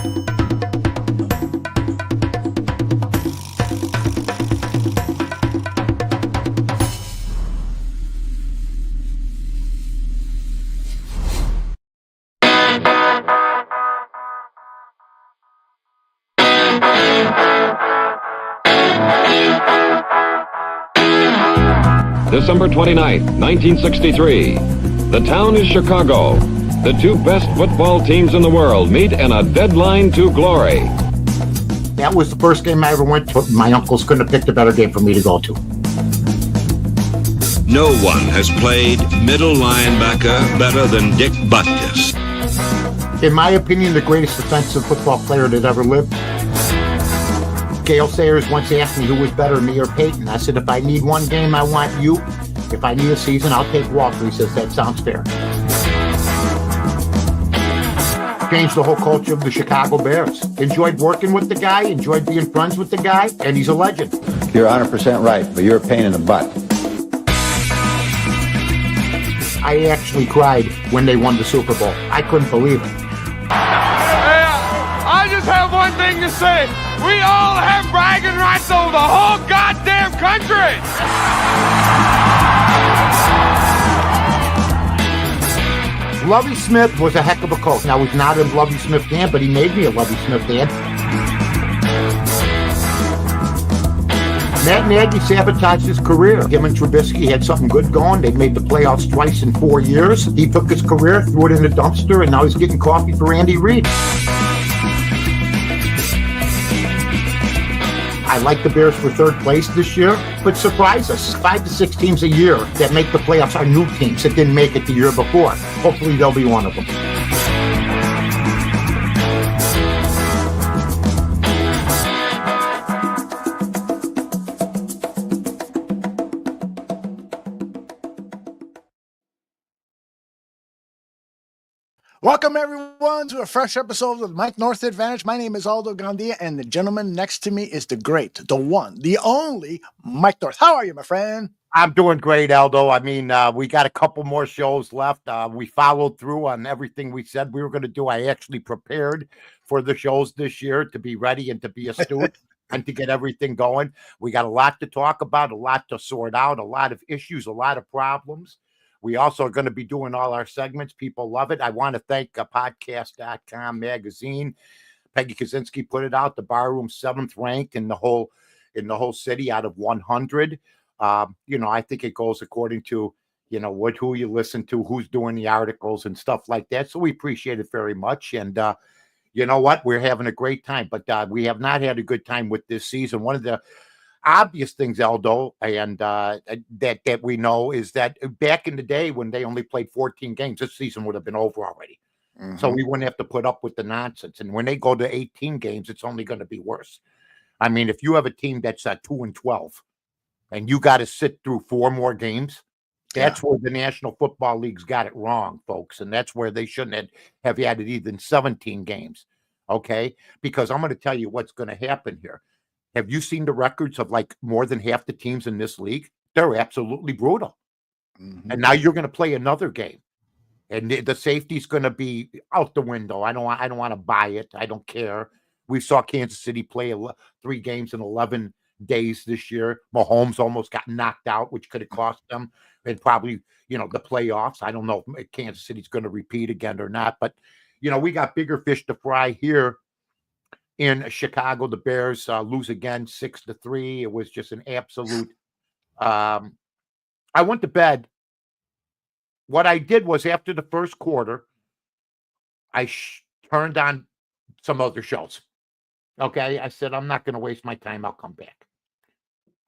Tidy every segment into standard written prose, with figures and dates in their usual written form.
December 29th, 1963. The town is Chicago. The two best football teams in the world meet in a deadline to glory. That was the first game I ever went to. My uncles couldn't have picked a better game for me to go to. No one has played middle linebacker better than Dick Butkus. In my opinion, the greatest defensive football player that ever lived. Gale Sayers once asked me who was better, me or Peyton. I said, if I need one game, I want you. If I need a season, I'll take Walter. He says, that sounds fair. Changed the whole culture of the Chicago Bears. Enjoyed working with the guy, enjoyed being friends with the guy, and he's a legend. You're 100% right, but you're a pain in the butt. I actually cried when they won the Super Bowl. I couldn't believe it. I just have one thing to say. We all have bragging rights over the whole goddamn country. Lovie Smith was a heck of a coach. Now, he's not a Lovie Smith fan, but he made me a Lovie Smith fan. Matt Nagy sabotaged his career. Him and Trubisky had something good going. They made the playoffs twice in 4 years. He took his career, threw it in the dumpster, and now he's getting coffee for Andy Reid. I like the Bears for third place this year, but surprise us. 5 to 6 teams a year that make the playoffs are new teams that didn't make it the year before. Hopefully they'll be one of them. Welcome, everyone, to a fresh episode of the Mike North Advantage. My name is Aldo Gandia, and the gentleman next to me is the great, the one, the only Mike North. How are you, my friend? I'm doing great, Aldo. I mean, we got a couple more shows left. We followed through on everything we said we were going to do. I actually prepared for the shows this year to be ready and to be astute and to get everything going. We got a lot to talk about, a lot to sort out, a lot of issues, a lot of problems. We also are going to be doing all our segments. People love it. I want to thank podcast.com magazine. Peggy Kaczynski put it out. The Barroom 7th ranked in the whole city out of 100. I think it goes according to, who you listen to, who's doing the articles and stuff like that. So we appreciate it very much. And you know what? We're having a great time, but we have not had a good time with this season. One of the obvious things, Aldo, and that we know is that back in the day when they only played 14 games, this season would have been over already. Mm-hmm. So we wouldn't have to put up with the nonsense. And when they go to 18 games, it's only going to be worse. I mean, if you have a team that's at 2-12 and you got to sit through 4 more games, that's where the National Football League's got it wrong, folks. And that's where they shouldn't have added even 17 games. Okay? Because I'm going to tell you what's going to happen here. Have you seen the records of like more than half the teams in this league? They're absolutely brutal. Mm-hmm. And now you're going to play another game. And the safety's going to be out the window. I don't want to buy it. I don't care. We saw Kansas City play 3 games in 11 days this year. Mahomes almost got knocked out, which could have cost them and probably, the playoffs. I don't know if Kansas City's going to repeat again or not. But, we got bigger fish to fry here. In Chicago, the Bears lose again 6-3. It was just an absolute. I went to bed. What I did was after the first quarter, I turned on some other shows. Okay, I said I'm not going to waste my time. I'll come back.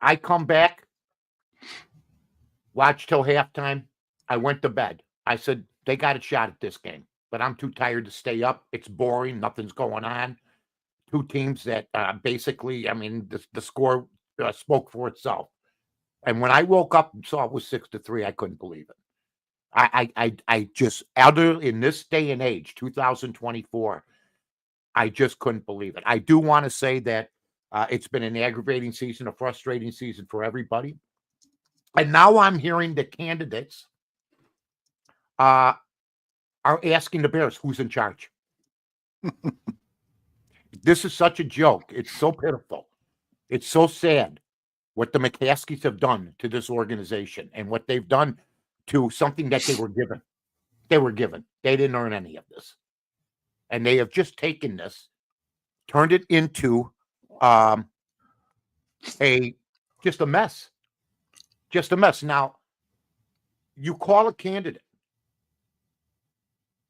I come back, watch till halftime. I went to bed. I said they got a shot at this game, but I'm too tired to stay up. It's boring. Nothing's going on. 2 teams that basically, I mean, the score spoke for itself. And when I woke up and saw it was 6-3, I couldn't believe it. I just, in this day and age, 2024, I just couldn't believe it. I do want to say that it's been an aggravating season, a frustrating season for everybody. And now I'm hearing the candidates are asking the Bears who's in charge. This is such a joke. It's so pitiful. It's so sad what the McCaskies have done to this organization and what they've done to something that they were given. They were given. They didn't earn any of this. And they have just taken this, turned it into just a mess. Just a mess. Now, you call a candidate,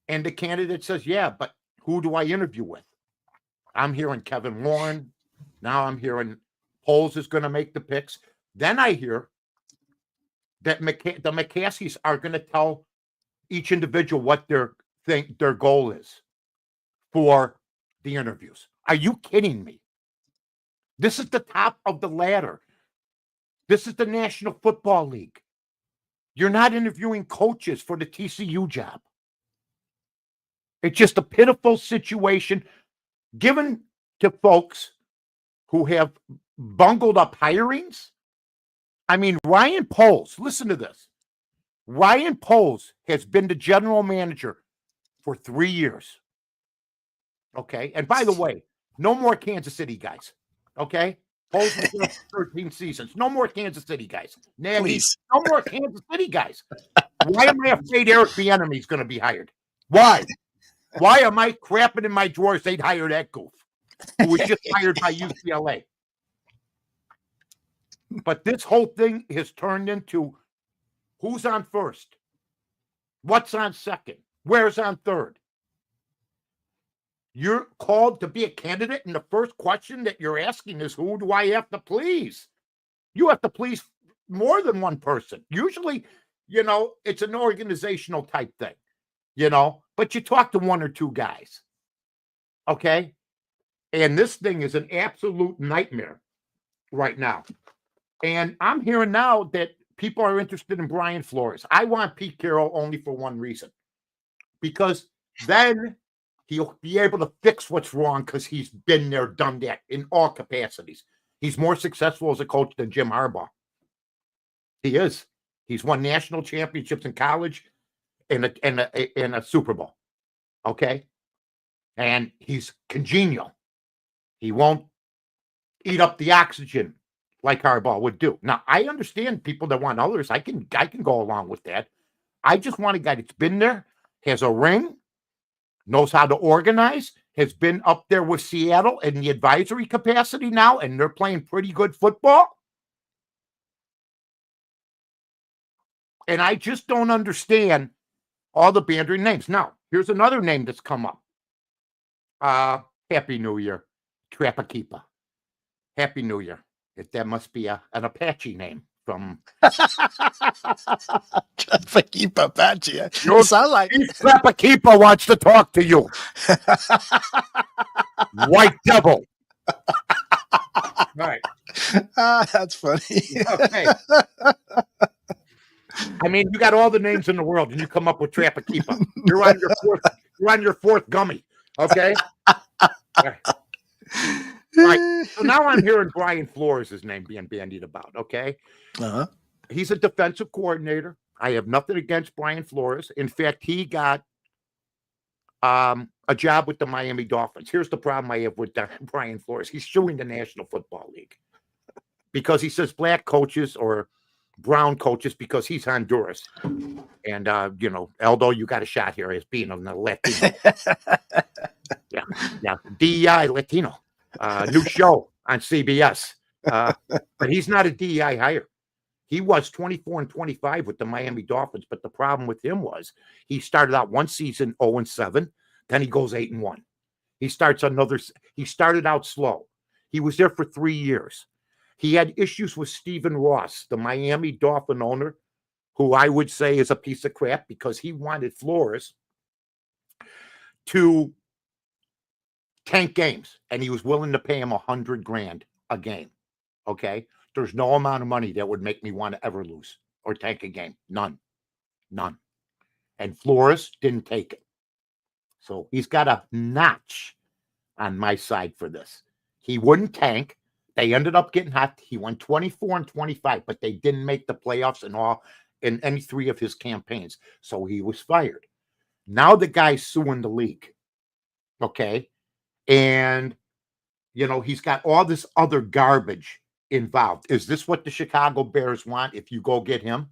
and the candidate says, yeah, but who do I interview with? I'm hearing Kevin Warren. Now I'm hearing Poles is going to make the picks. Then I hear that the McCaskies are going to tell each individual what their goal is for the interviews. Are you kidding me? This is the top of the ladder. This is the National Football League. You're not interviewing coaches for the TCU job. It's just a pitiful situation given to folks who have bungled up hirings. I mean, Ryan Poles, listen to this. Ryan Poles has been the general manager for 3 years. Okay. And by the way, no more Kansas City guys. Okay. Poles was there for 13 seasons. No more Kansas City guys. Please. No more Kansas City guys. Why am I afraid Eric Bieniemy is going to be hired? Why? Why am I crapping in my drawers they'd hire that goof who was just hired by UCLA? But this whole thing has turned into who's on first? What's on second? Where's on third? You're called to be a candidate, and the first question that you're asking is, who do I have to please? You have to please more than one person. Usually, it's an organizational type thing, but you talk to one or two guys. Okay? And this thing is an absolute nightmare right now. And I'm hearing now that people are interested in Brian Flores. I want Pete Carroll only for one reason, because then he'll be able to fix what's wrong because he's been there, done that in all capacities. He's more successful as a coach than Jim Harbaugh. He is. He's won national championships in college and a Super Bowl. Okay? And he's congenial. He won't eat up the oxygen like Harbaugh would do. Now, I understand people that want others. I can go along with that. I just want a guy that's been there, has a ring, knows how to organize, has been up there with Seattle in the advisory capacity now, and they're playing pretty good football. And I just don't understand all the bandering names. Now, here's another name that's come up. Happy New Year, Trapakeepa. Happy New Year. That must be an Apache name from Trapakeepa Apache. You sound like Trapakeepa wants to talk to you. White devil. All right. That's funny. Okay. I mean, you got all the names in the world, and you come up with Trapakeepa. You're on your fourth gummy. Okay. All right. So now I'm hearing Brian Flores' name being bandied about. Okay. Uh-huh. He's a defensive coordinator. I have nothing against Brian Flores. In fact, he got a job with the Miami Dolphins. Here's the problem I have with Brian Flores. He's suing the National Football League because he says black coaches or brown coaches because he's Honduras. And, Aldo, you got a shot here as being a Latino. Yeah. DEI Latino. New show on CBS. But he's not a DEI hire. He was 24-25 with the Miami Dolphins, but the problem with him was he started out one season 0-7, then he goes 8-1. He started out slow. He was there for 3 years. He had issues with Stephen Ross, the Miami Dolphin owner, who I would say is a piece of crap because he wanted Flores to tank games, and he was willing to pay him $100,000 a game. Okay. There's no amount of money that would make me want to ever lose or tank a game. None. And Flores didn't take it. So he's got a notch on my side for this. He wouldn't tank. They ended up getting hot. He won 24-25, but they didn't make the playoffs in any three of his campaigns. So he was fired. Now the guy's suing the league. Okay. And He's got all this other garbage involved. Is this what the Chicago Bears want if you go get him?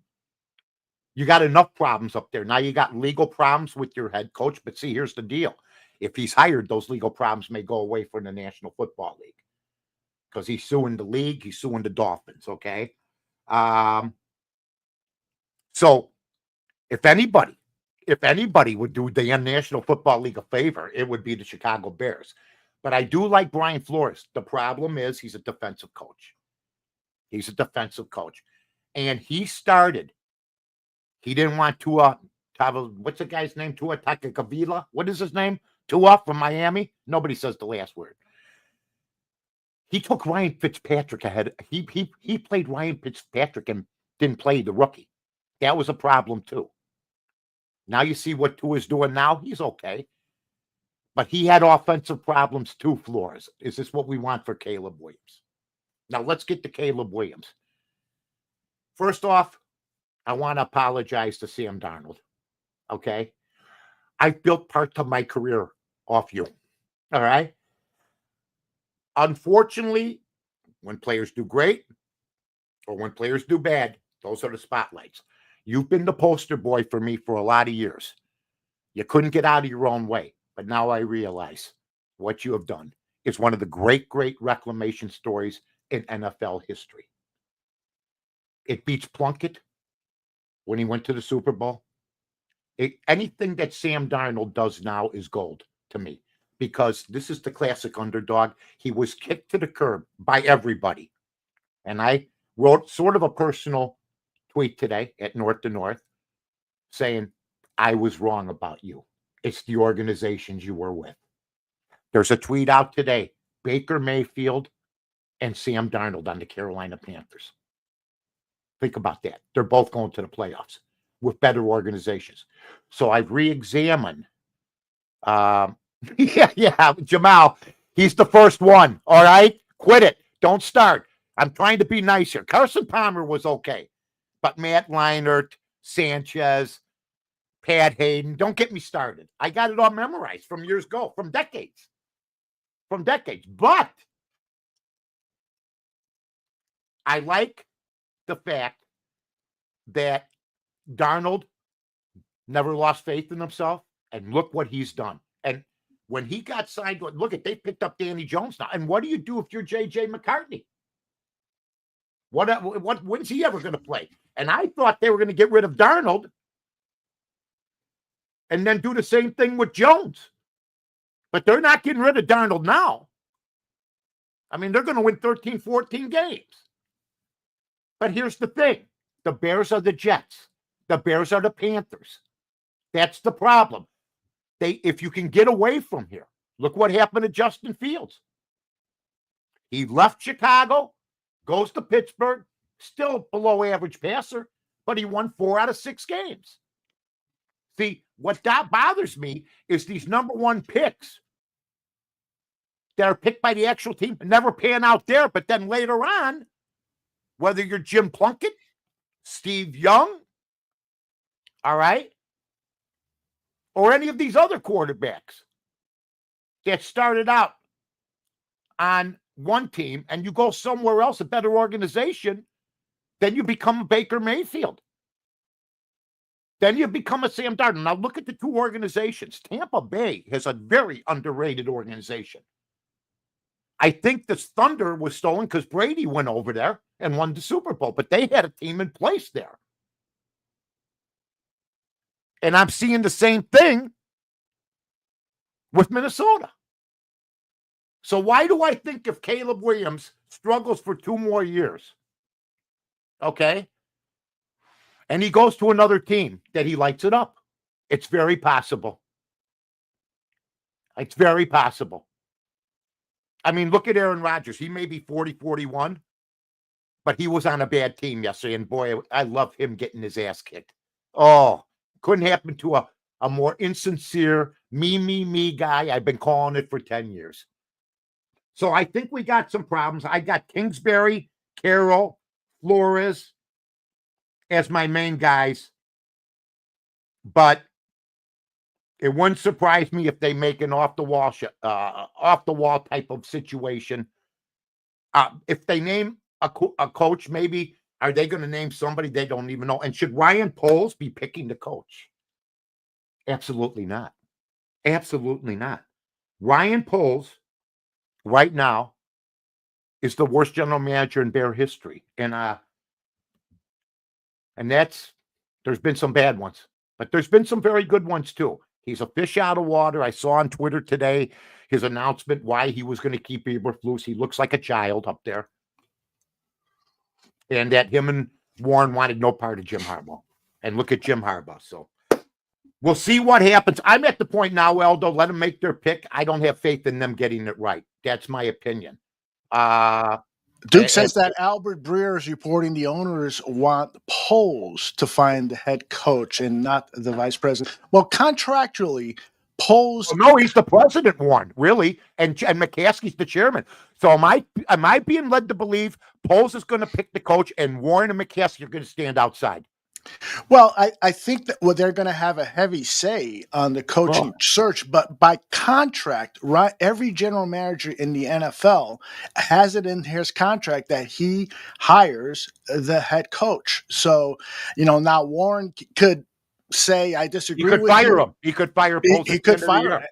You got enough problems up there. Now you got legal problems with your head coach. But see, here's the deal. If he's hired, those legal problems may go away from the National Football League because he's suing the league. He's suing the Dolphins, okay? So if anybody would do the National Football League a favor, it would be the Chicago Bears. But I do like Brian Flores. The problem is he's a defensive coach. He's a defensive coach. And he didn't want Tua, what's the guy's name? Tua Tagovailoa? What is his name? Tua from Miami? Nobody says the last word. He took Ryan Fitzpatrick ahead. He played Ryan Fitzpatrick and didn't play the rookie. That was a problem too. Now you see what Tua's doing now. He's okay. But he had offensive problems too, Flores. Is this what we want for Caleb Williams? Now let's get to Caleb Williams. First off, I want to apologize to Sam Darnold. Okay? I built parts of my career off you. All right? Unfortunately, when players do great or when players do bad, those are the spotlights. You've been the poster boy for me for a lot of years. You couldn't get out of your own way. But now I realize what you have done is one of the great, great reclamation stories in NFL history. It beats Plunkett when he went to the Super Bowl. Anything that Sam Darnold does now is gold to me because this is the classic underdog. He was kicked to the curb by everybody. And I wrote sort of a personal tweet today at North to North saying, I was wrong about you. It's the organizations you were with. There's a tweet out today, Baker Mayfield and Sam Darnold on the Carolina Panthers. Think about that. They're both going to the playoffs with better organizations. So I've re-examined. Jamal, he's the first one. All right? Quit it. Don't start. I'm trying to be nice here. Carson Palmer was okay. But Matt Leinart, Sanchez, Pat Hayden, don't get me started. I got it all memorized from years ago, from decades. But I like the fact that Darnold never lost faith in himself, and look what he's done. And when he got signed, they picked up Danny Jones now. And what do you do if you're J.J. McCartney? When's he ever going to play? And I thought they were going to get rid of Darnold and then do the same thing with Jones. But they're not getting rid of Darnold now. I mean, they're going to win 13, 14 games. But here's the thing. The Bears are the Jets. The Bears are the Panthers. That's the problem. If you can get away from here, look what happened to Justin Fields. He left Chicago, goes to Pittsburgh, still below average passer, but he won 4 out of 6 games. See, what that bothers me is these number 1 picks that are picked by the actual team never pan out there, but then later on, whether you're Jim Plunkett, Steve Young, all right, or any of these other quarterbacks that started out on one team and you go somewhere else, a better organization, then you become a Baker Mayfield. Then you become a Sam Darnold. Now look at the 2 organizations. Tampa Bay has a very underrated organization. I think this Thunder was stolen because Brady went over there and won the Super Bowl, but they had a team in place there. And I'm seeing the same thing with Minnesota. So why do I think if Caleb Williams struggles for 2 more years, okay, and he goes to another team, that he lights it up? It's very possible. It's very possible. I mean, look at Aaron Rodgers. He may be 40, 41, but he was on a bad team yesterday. And boy, I love him getting his ass kicked. Oh, couldn't happen to a more insincere, me guy. I've been calling it for 10 years. So I think we got some problems. I got Kingsbury, Carroll, Flores as my main guys. But It wouldn't surprise me if they make an off the wall type of situation. If they name a coach, maybe are they going to name somebody they don't even know? And should Ryan Poles be picking the coach? Absolutely not. Absolutely not. Ryan Poles right now is the worst general manager in Bear history. And there's been some bad ones, but there's been some very good ones too. He's a fish out of water. I saw on Twitter today his announcement why he was going to keep Eberflus. He looks like a child up there. And that him and Warren wanted no part of Jim Harbaugh. And look at Jim Harbaugh. So we'll see what happens. I'm at the point now, Aldo, let them make their pick. I don't have faith in them getting it right. That's my opinion. Duke says that Albert Breer is reporting the owners want Poles to find the head coach and not the vice president. Well, contractually, Poles. Well, no, he's the president, Warren, really, and McCaskey's the chairman. So am I being led to believe Poles is going to pick the coach and Warren and McCaskey are going to stand outside? Well, I think that they're going to have a heavy say on the coaching search, but by contract, right? Every general manager in the NFL has it in his contract that he hires the head coach. So, now Warren could say, "I disagree." He could fire him. He could fire Poles. He could fire him.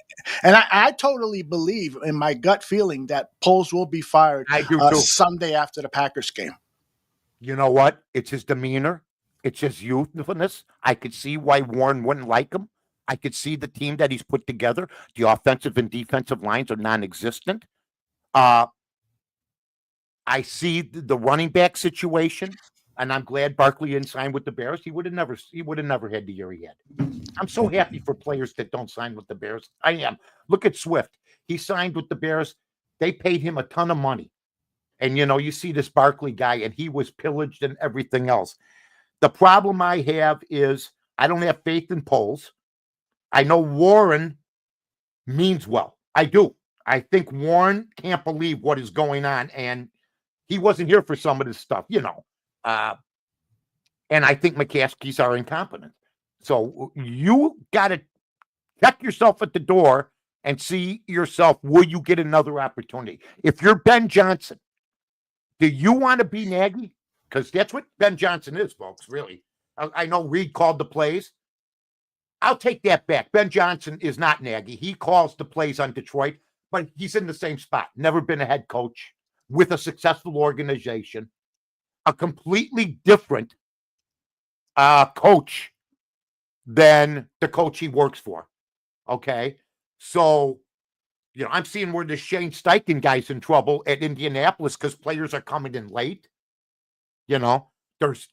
And I totally believe in my gut feeling that Poles will be fired. I do too. Someday after the Packers game. You know what? It's his demeanor. It's his youthfulness. I could see why Warren wouldn't like him. I could see the team that he's put together. The offensive and defensive lines are non-existent. I see the running back situation, and I'm glad Barkley didn't sign with the Bears. He would have never had the year he had. I'm so happy for players that don't sign with the Bears. I am. Look at Swift. He signed with the Bears. They paid him a ton of money. And, you see this Barkley guy, and he was pillaged and everything else. The problem I have is I don't have faith in Poles. I know Warren means well. I do. I think Warren can't believe what is going on, and he wasn't here for some of this stuff, And I think McCaskey's are incompetent. So you got to check yourself at the door and see yourself, will you get another opportunity? If you're Ben Johnson, do you want to be Nagy? Because that's what Ben Johnson is, folks, really. I know Reed called the plays. I'll take that back. Ben Johnson is not Nagy. He calls the plays on Detroit, but he's in the same spot. Never been a head coach with a successful organization. A completely different coach than the coach he works for. Okay? So, I'm seeing where the Shane Steichen guy's in trouble at Indianapolis because players are coming in late. There's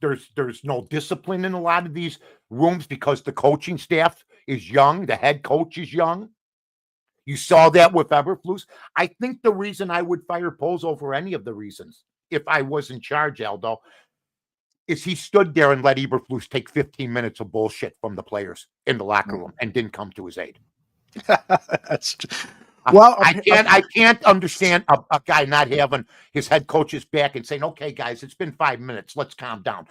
no discipline in a lot of these rooms because the coaching staff is young. The head coach is young. You saw that with Eberflus. I think the reason I would fire Poles over any of the reasons, if I was in charge, Aldo, is he stood there and let Eberflus take 15 minutes of bullshit from the players in the locker room and didn't come to his aid. That's well, I can't understand a guy not having his head coach's back and saying, okay, guys, it's been 5 minutes. Let's calm down.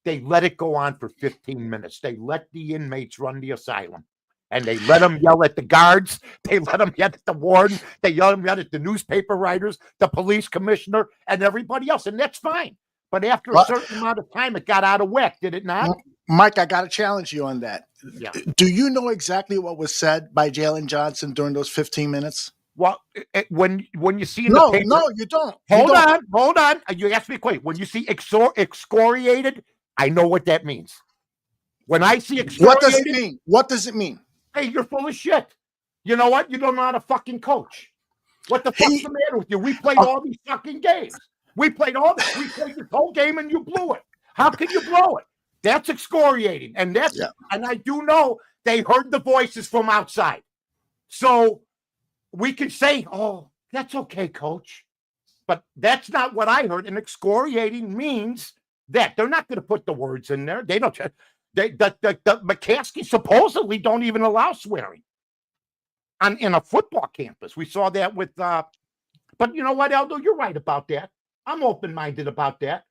They let it go on for 15 minutes. They let the inmates run the asylum. And they let them yell at the guards. They let them yell at the warden. They let them yell at the newspaper writers, the police commissioner, and everybody else. And that's fine. But after a certain amount of time, it got out of whack, did it not? Mike, I got to challenge you on that. Yeah. Do you know exactly what was said by Jalen Johnson during those 15 minutes? Well, when you see in the paper, no, you don't. Hold on. You asked me a question. When you see excoriated, I know what that means. When I see excoriated, What does it mean? Hey, you're full of shit. You know what? You don't know how to fucking coach. What the fuck's the matter with you? We played all these fucking games. We played this whole game and you blew it. How can you blow it? That's excoriating. And and I do know they heard the voices from outside. So we can say, oh, that's okay, coach. But that's not what I heard. And excoriating means that they're not going to put the words in there. They don't. The McCaskey supposedly don't even allow swearing in a football campus. We saw that with, but you know what, Aldo, you're right about that. I'm open-minded about that.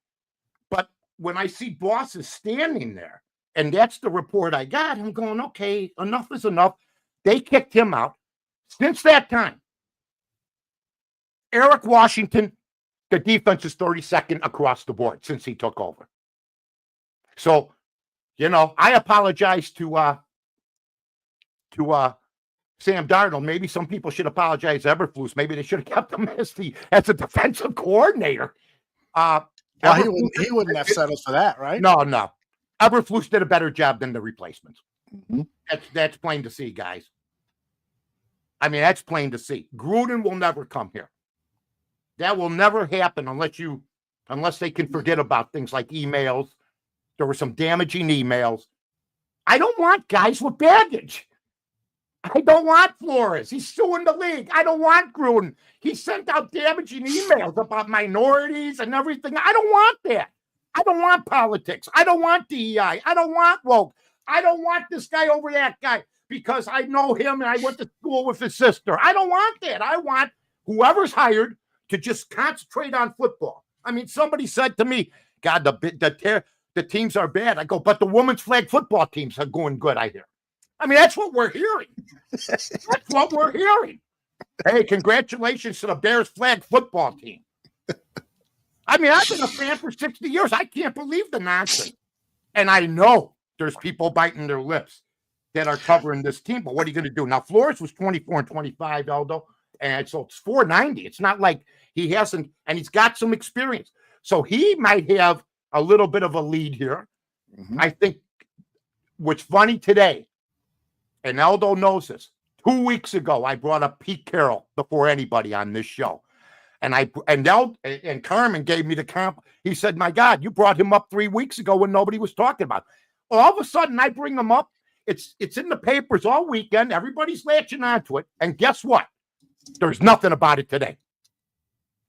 But when I see bosses standing there And that's the report I got. I'm going, okay, enough is enough. They kicked him out. Since that time, Eric Washington, the defense is 32nd across the board since he took over. So, I apologize to Sam Darnold. Maybe some people should apologize to Eberflus. Maybe they should have kept him as a defensive coordinator. Well, he wouldn't have settled for that, right? No. Eberflus did a better job than the replacements. Mm-hmm. That's plain to see, guys. I mean, that's plain to see. Gruden will never come here. That will never happen unless they can forget about things like emails. There were some damaging emails. I don't want guys with baggage. I don't want Flores. He's suing the league. I don't want Gruden. He sent out damaging emails about minorities and everything. I don't want that. I don't want politics. I don't want DEI. I don't want woke. I don't want this guy over that guy because I know him and I went to school with his sister. I don't want that. I want whoever's hired to just concentrate on football. I mean, somebody said to me, God, the teams are bad. I go, but the women's flag football teams are going good, I hear. I mean, that's what we're hearing. That's what we're hearing. Hey, congratulations to the Bears flag football team. I mean, I've been a fan for 60 years. I can't believe the nonsense. And I know there's people biting their lips that are covering this team, but what are you going to do? Now, Flores was 24 and 25, Aldo, and so it's 490. It's not like he hasn't, and he's got some experience. So he might have a little bit of a lead here. Mm-hmm. I think what's funny today, and Aldo knows this, 2 weeks ago, I brought up Pete Carroll before anybody on this show. And Carmen gave me the comp. He said, my God, you brought him up 3 weeks ago when nobody was talking about it. Well, all of a sudden, I bring him up. It's in the papers all weekend. Everybody's latching onto it. And guess what? There's nothing about it today.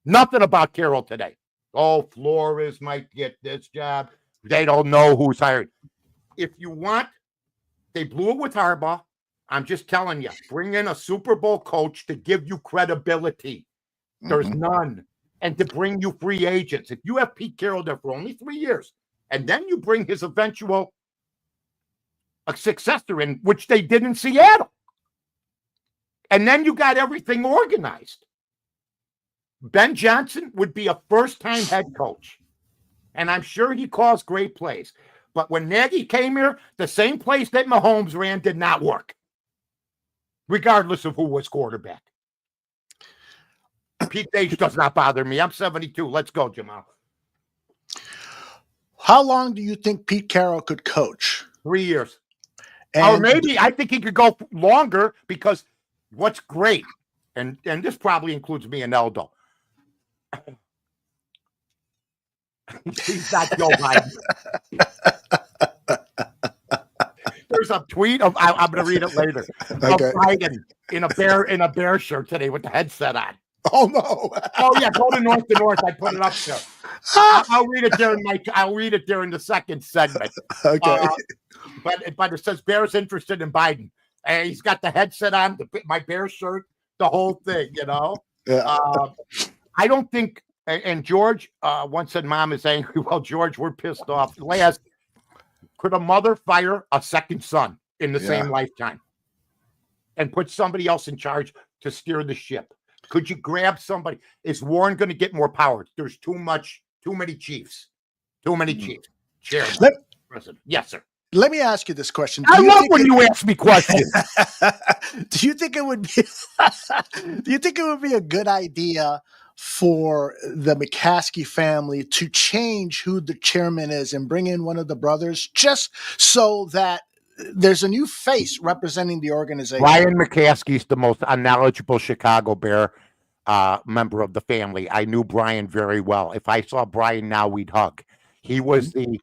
Nothing about Carroll today. Oh, Flores might get this job. They don't know who's hired. If you want, they blew it with Harbaugh. I'm just telling you, bring in a Super Bowl coach to give you credibility. There's none. And to bring you free agents. If you have Pete Carroll there for only 3 years, and then you bring his eventual successor in, which they did in Seattle, and then you got everything organized. Ben Johnson would be a first-time head coach, and I'm sure he calls great plays. But when Nagy came here, the same place that Mahomes ran did not work, regardless of who was quarterback. Pete's age does not bother me. I'm 72. Let's go, Jamal. How long do you think Pete Carroll could coach? 3 years. Or maybe I think he could go longer because what's great, and this probably includes me and Eldo. He's not Joe Biden. There's a tweet of I'm going to read it later. Okay. Of Biden in a bear shirt today with the headset on. Oh no! Oh yeah, go to North. I put it up there. I'll read it there I'll read it there in the second segment. Okay. But it says Bears interested in Biden, and he's got the headset on, my bear shirt, the whole thing. Yeah. I don't think. And George once said, "Mom is angry." Well, George, we're pissed off. Last, could a mother fire a second son in the same lifetime, and put somebody else in charge to steer the ship? Could you grab somebody? Is Warren going to get more power? There's too many chiefs. Too many chiefs. Chairman. President. Yes, sir. Let me ask you this question. I love when you ask me questions. Do you think it would be a good idea for the McCaskey family to change who the chairman is and bring in one of the brothers just so that there's a new face representing the organization? Brian McCaskey's the most unknowledgeable Chicago Bear member of the family. I knew Brian very well. If I saw Brian now, we'd hug. He was the,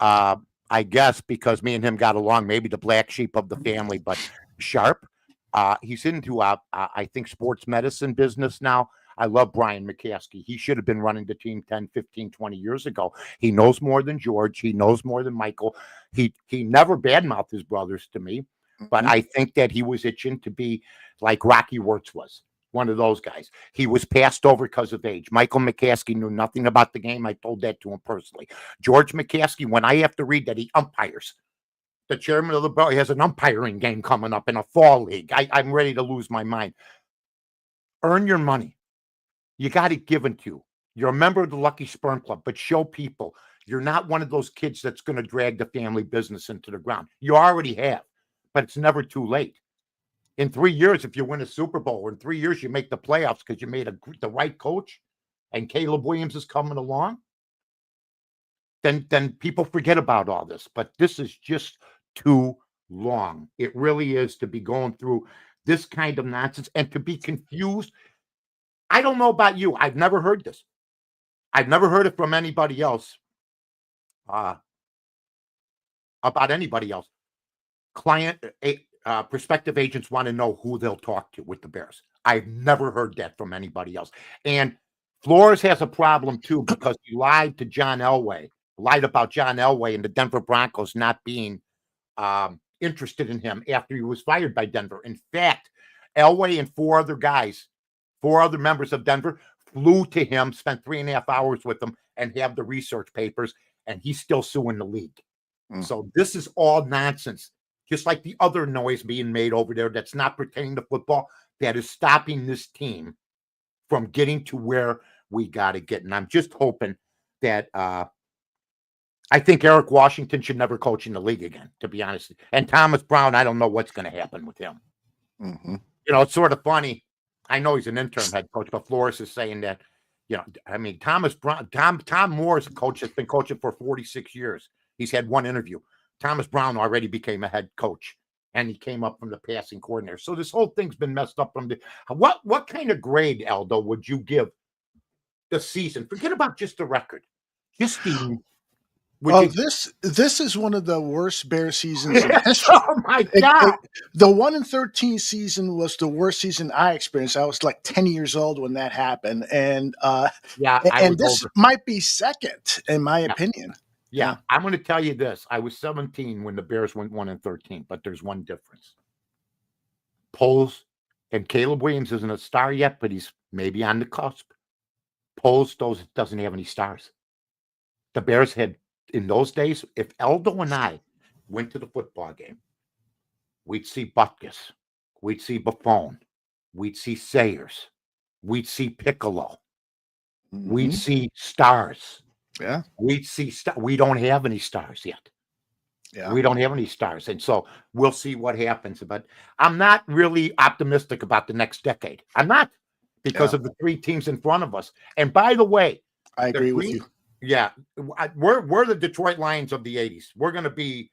I guess, because me and him got along, maybe the black sheep of the family, but sharp. He's into, I think, sports medicine business now. I love Brian McCaskey. He should have been running the team 10, 15, 20 years ago. He knows more than George. He knows more than Michael. He never badmouthed his brothers to me, but I think that he was itching to be like Rocky Wirtz was, one of those guys. He was passed over because of age. Michael McCaskey knew nothing about the game. I told that to him personally. George McCaskey, when I have to read that he umpires, the chairman of the board, he has an umpiring game coming up in a fall league. I'm ready to lose my mind. Earn your money. You got it given to you. You're a member of the Lucky Sperm Club, but show people you're not one of those kids that's going to drag the family business into the ground. You already have, but it's never too late. In 3 years, if you win a Super Bowl, or in 3 years you make the playoffs because you made the right coach, and Caleb Williams is coming along, then people forget about all this. But this is just too long. It really is, to be going through this kind of nonsense and to be confused. I don't know about you. I've never heard this. I've never heard it from anybody else. About anybody else. Prospective agents want to know who they'll talk to with the Bears. I've never heard that from anybody else. And Flores has a problem too, because he lied about John Elway and the Denver Broncos not being interested in him after he was fired by Denver. In fact, Elway and four other members of Denver flew to him, spent 3.5 hours with him, and have the research papers, and he's still suing the league. So this is all nonsense, just like the other noise being made over there that's not pertaining to football, that is stopping this team from getting to where we got to get. And I'm just hoping that I think Eric Washington should never coach in the league again, to be honest. And Thomas Brown, I don't know what's going to happen with him. Mm-hmm. It's sort of funny. I know he's an interim head coach, but Flores is saying that, Thomas Brown, Tom Moore's a coach that's been coaching for 46 years. He's had one interview. Thomas Brown already became a head coach, and he came up from the passing coordinator. So this whole thing's been messed up from what kind of grade, Aldo, would you give the season? Forget about just the record. Just the this is one of the worst Bear seasons in history. Oh my God! The 1-13 season was the worst season I experienced. I was like 10 years old when that happened, and this might be second in my opinion. Yeah, I'm going to tell you this: I was 17 when the Bears went 1-13, but there's one difference. Poles, and Caleb Williams isn't a star yet, but he's maybe on the cusp. Poles doesn't have any stars. The Bears had. In those days, if Aldo and I went to the football game, we'd see Butkus, we'd see Buffon, we'd see Sayers, we'd see Piccolo, we'd see stars. Yeah, we'd see we don't have any stars yet. Yeah, we don't have any stars, and so we'll see what happens. But I'm not really optimistic about the next decade. I'm not, because of the three teams in front of us. And by the way, I agree with you. Yeah, we're the Detroit Lions of the 80s. We're going to be,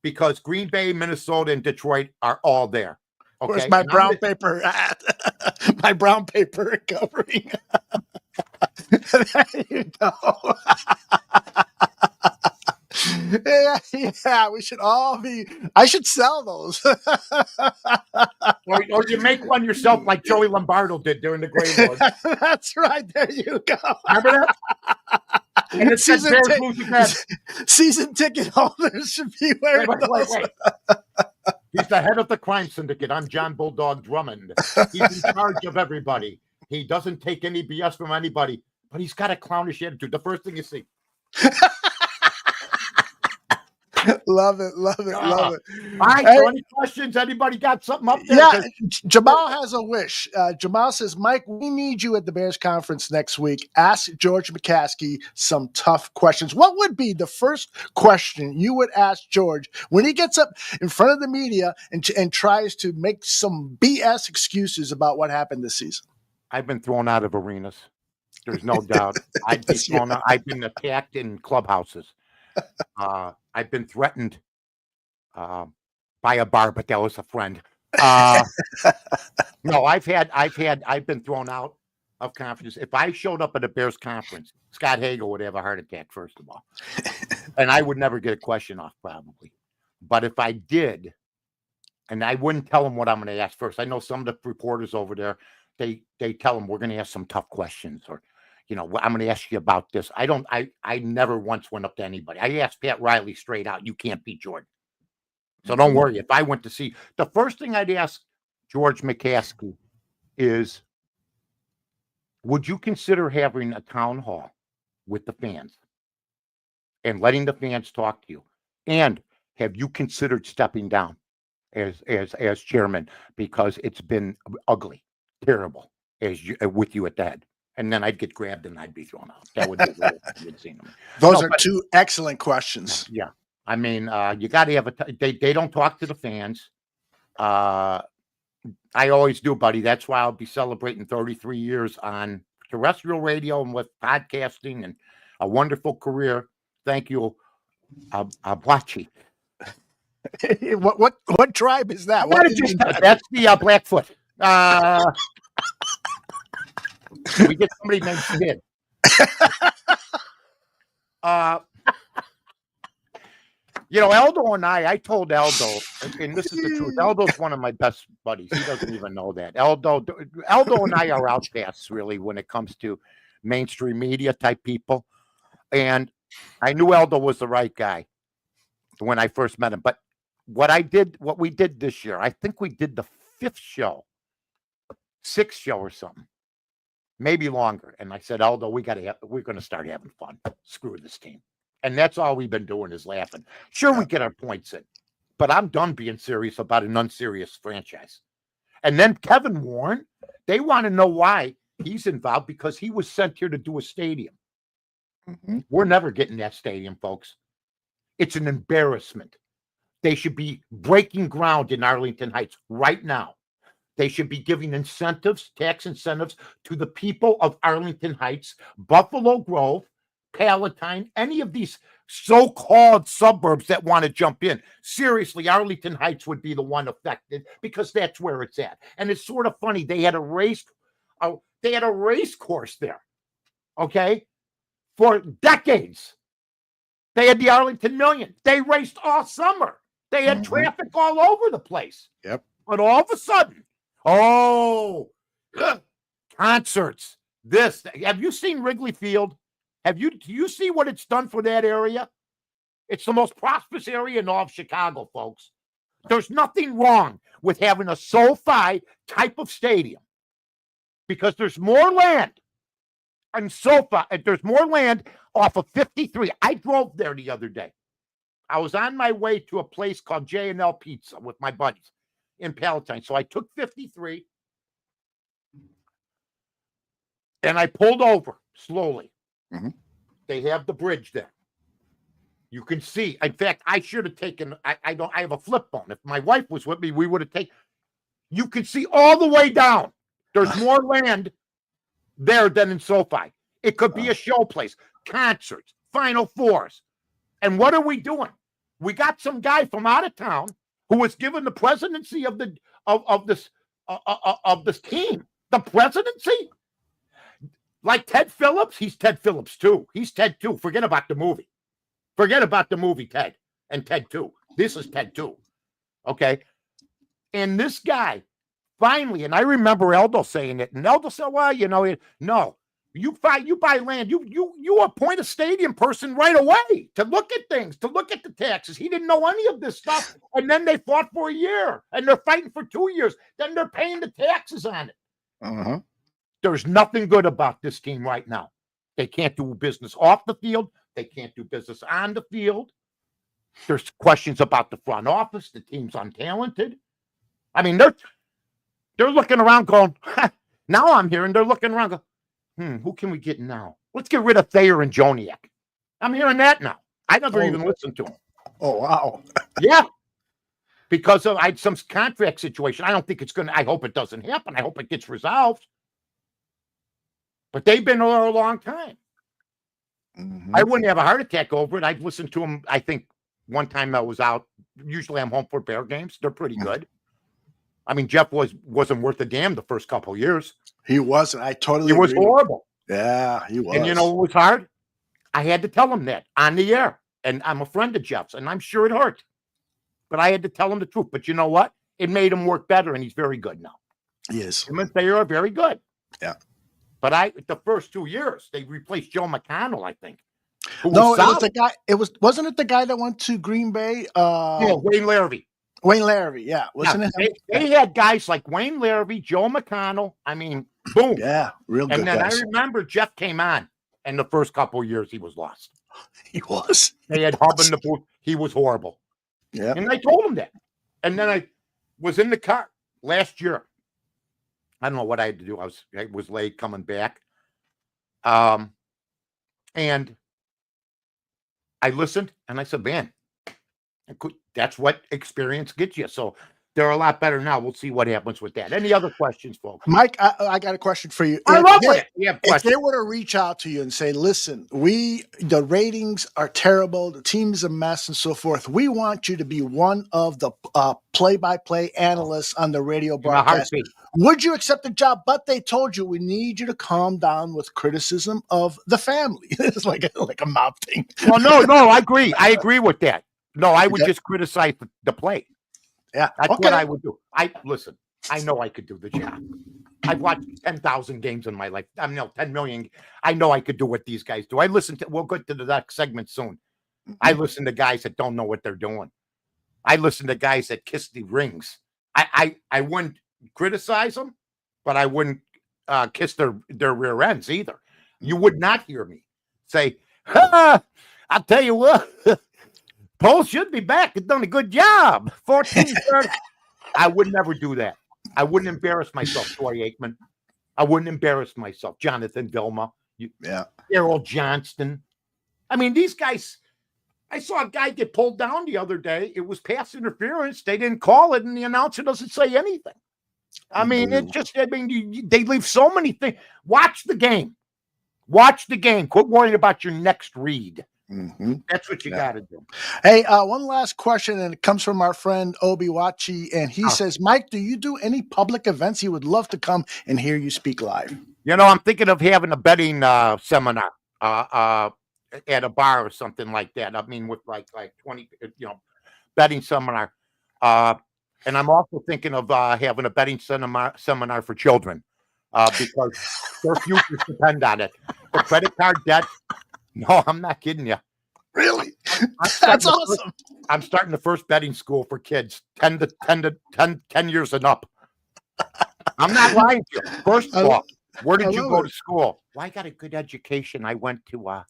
because Green Bay, Minnesota, and Detroit are all there. Okay? Where's my brown paper at? My brown paper covering. There you go. Yeah, we should all be. I should sell those. or you make one yourself, like Joey Lombardo did during the Grey Wars. That's right. There you go. Remember that? And it says Bears lose again. Season ticket holders should be wearing those. Wait. He's the head of the crime syndicate. I'm John Bulldog Drummond. He's in charge of everybody. He doesn't take any BS from anybody, but he's got a clownish attitude. The first thing you see. Love it. Love it. All right, so any questions? Anybody got something up there? Yeah, Jamal has a wish. Jamal says, Mike, we need you at the Bears conference next week. Ask George McCaskey some tough questions. What would be the first question you would ask George when he gets up in front of the media and tries to make some BS excuses about what happened this season? I've been thrown out of arenas. There's no doubt. I've been thrown out. I've been attacked in clubhouses. I've been threatened by a bar, but that was a friend. No, I've been thrown out of conferences. If I showed up at a Bears conference, Scott Hagel would have a heart attack, first of all. And I would never get a question off, probably. But if I did, and I wouldn't tell them what I'm going to ask first. I know some of the reporters over there, they tell them we're going to ask some tough questions, or I'm going to ask you about this. I never once went up to anybody. I asked Pat Riley straight out, you can't beat Jordan. So don't worry. If I went to see, the first thing I'd ask George McCaskey is, would you consider having a town hall with the fans and letting the fans talk to you? And have you considered stepping down as chairman? Because it's been ugly, terrible with you at the head. And then I'd get grabbed and I'd be thrown out. That would be the worst scene. Those are two excellent questions. Yeah. I mean, you got to have they don't talk to the fans. I always do, buddy. That's why I'll be celebrating 33 years on terrestrial radio and with podcasting and a wonderful career. Thank you, Abwachi. What tribe is that? That's the Blackfoot. We get somebody named Sid. Aldo and I told Aldo, and this is the truth. Aldo's one of my best buddies. He doesn't even know that. Aldo and I are outcasts, really, when it comes to mainstream media type people. And I knew Aldo was the right guy when I first met him. But what we did this year, I think we did the 6th show or something, maybe longer. And I said, Aldo, we're going to start having fun. Screw this team. And that's all we've been doing is laughing. Sure, we get our points in, but I'm done being serious about an unserious franchise. And then Kevin Warren, they want to know why he's involved, because he was sent here to do a stadium. Mm-hmm. We're never getting that stadium, folks. It's an embarrassment. They should be breaking ground in Arlington Heights right now. They should be giving incentives, tax incentives, to the people of Arlington Heights, Buffalo Grove, Palatine, any of these so-called suburbs that want to jump in. Seriously, Arlington Heights would be the one affected because that's where it's at. And it's sort of funny. They had a race course there, okay, for decades. They had the Arlington Million. They raced all summer. They had traffic all over the place. Yep. But all of a sudden, concerts. Have you seen Wrigley Field? Do you see what it's done for that area? It's the most prosperous area in all of Chicago, folks. There's nothing wrong with having a SoFi type of stadium because there's more land on SoFi. There's more land off of 53. I drove there the other day. I was on my way to a place called J&L Pizza with my buddies in Palatine. So I took 53 and I pulled over slowly. Mm-hmm. They have the bridge there. You can see. In fact, I should have taken. I have a flip phone. If my wife was with me, we would have taken. You can see all the way down. There's more land there than in SoFi. It could be a show place, concerts, Final Fours. And what are we doing? We got some guy from out of town who was given the presidency of this team. The presidency. Like Ted Phillips, he's Ted Phillips too. He's Ted too. Forget about the movie. Forget about the movie Ted and Ted 2. This is Ted 2. Okay. And this guy finally, and I remember Aldo saying it, and Aldo said, well, no, you buy land, you appoint a stadium person right away to look at things, to look at the taxes. He didn't know any of this stuff. And then they fought for a year and they're fighting for 2 years. Then they're paying the taxes on it. Uh-huh. There's nothing good about this team right now. They can't do business off the field. They can't do business on the field. There's questions about the front office. The team's untalented. I mean, they're looking around going, now I'm hearing they're looking around going, who can we get now? Let's get rid of Thayer and Joniak. I'm hearing that now. I never even listened to him. Oh, wow. Yeah. Because of some contract situation. I don't think it's going to, I hope it doesn't happen. I hope it gets resolved. But they've been there a long time. Mm-hmm. I wouldn't have a heart attack over it. I've listened to them, I think, one time I was out. Usually I'm home for Bear games. They're pretty good. I mean, Jeff wasn't worth a damn the first couple of years. He wasn't. I totally agree. He was horrible. Yeah, he was. And you know what was hard? I had to tell him that on the air. And I'm a friend of Jeff's, and I'm sure it hurt. But I had to tell him the truth. But you know what? It made him work better, and he's very good now. He is. Him and Thayer are very good. Yeah. But the first 2 years, they replaced Joe McConnell, I think. No, it was the guy. Wasn't it the guy that went to Green Bay? Wayne Larrivee. Wayne Larrivee, yeah. Wasn't it? They had guys like Wayne Larrivee, Joe McConnell. I mean, boom. Yeah, real good. And then guys. I remember Jeff came on, and the first couple of years he was lost. He was. They had Hub in the booth. He was horrible. Yeah. And I told him that. And then I was in the car last year. I don't know what I had to do. I was late coming back. And I listened and I said, man, that's what experience gets you. So they're a lot better now. We'll see what happens with that. Any other questions, folks? Mike, I got a question for you. I love it. You have If questions. they were to reach out to you and say, listen, the ratings are terrible, the team's a mess and so forth. We want you to be one of the play-by-play analysts on the radio broadcast. Would you accept the job? But they told you, we need you to calm down with criticism of the family. It's like a mob thing. Well, no, I agree. I agree with that. No, I would just criticize the play. Yeah, that's what I would do. Listen. I know I could do the job. I've watched 10,000 games in my life. 10 million. I know I could do what these guys do. We'll get to the next segment soon. I listen to guys that don't know what they're doing. I listen to guys that kiss the rings. I wouldn't criticize them, but I wouldn't kiss their rear ends either. You would not hear me say, I'll tell you what, Paul should be back. He's done a good job. 14-30. I would never do that. I wouldn't embarrass myself, Troy Aikman. I wouldn't embarrass myself, Jonathan Vilma. Errol Johnston. I mean, these guys, I saw a guy get pulled down the other day. It was pass interference. They didn't call it, and the announcer doesn't say anything. I mean, they leave so many things. Watch the game. Watch the game. Quit worrying about your next read. Mm-hmm. That's what you got to do. Hey, one last question, and it comes from our friend Obi Wachi, and he says, Mike, do you do any public events? He would love to come and hear you speak live. I'm thinking of having a betting seminar at a bar or something like that. I mean, with like 20, betting seminar. And I'm also thinking of having a betting seminar for children because their futures depend on it. The credit card debt. No, I'm not kidding you. Really? That's awesome. I'm starting the first betting school for kids 10 years and up. I'm not lying to you. First of all, where did you go to school? Well, I got a good education. I went to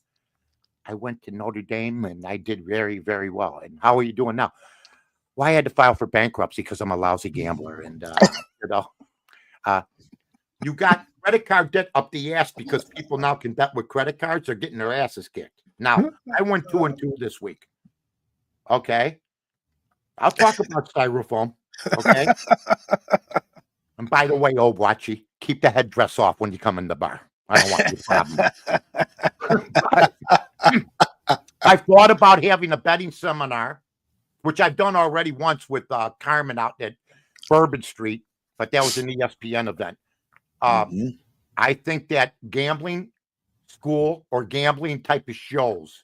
Notre Dame and I did very, very well. And how are you doing now? Well, I had to file for bankruptcy because I'm a lousy gambler. And you got credit card debt up the ass because people now can bet with credit cards. They're getting their asses kicked. Now, I went 2-2 this week. Okay. I'll talk about styrofoam. Okay. And by the way, old Watchy, keep the headdress off when you come in the bar. I don't want your problem. I've thought about having a betting seminar, which I've done already once with Carmen out at Bourbon Street, but that was an ESPN event. I think that gambling school or gambling type of shows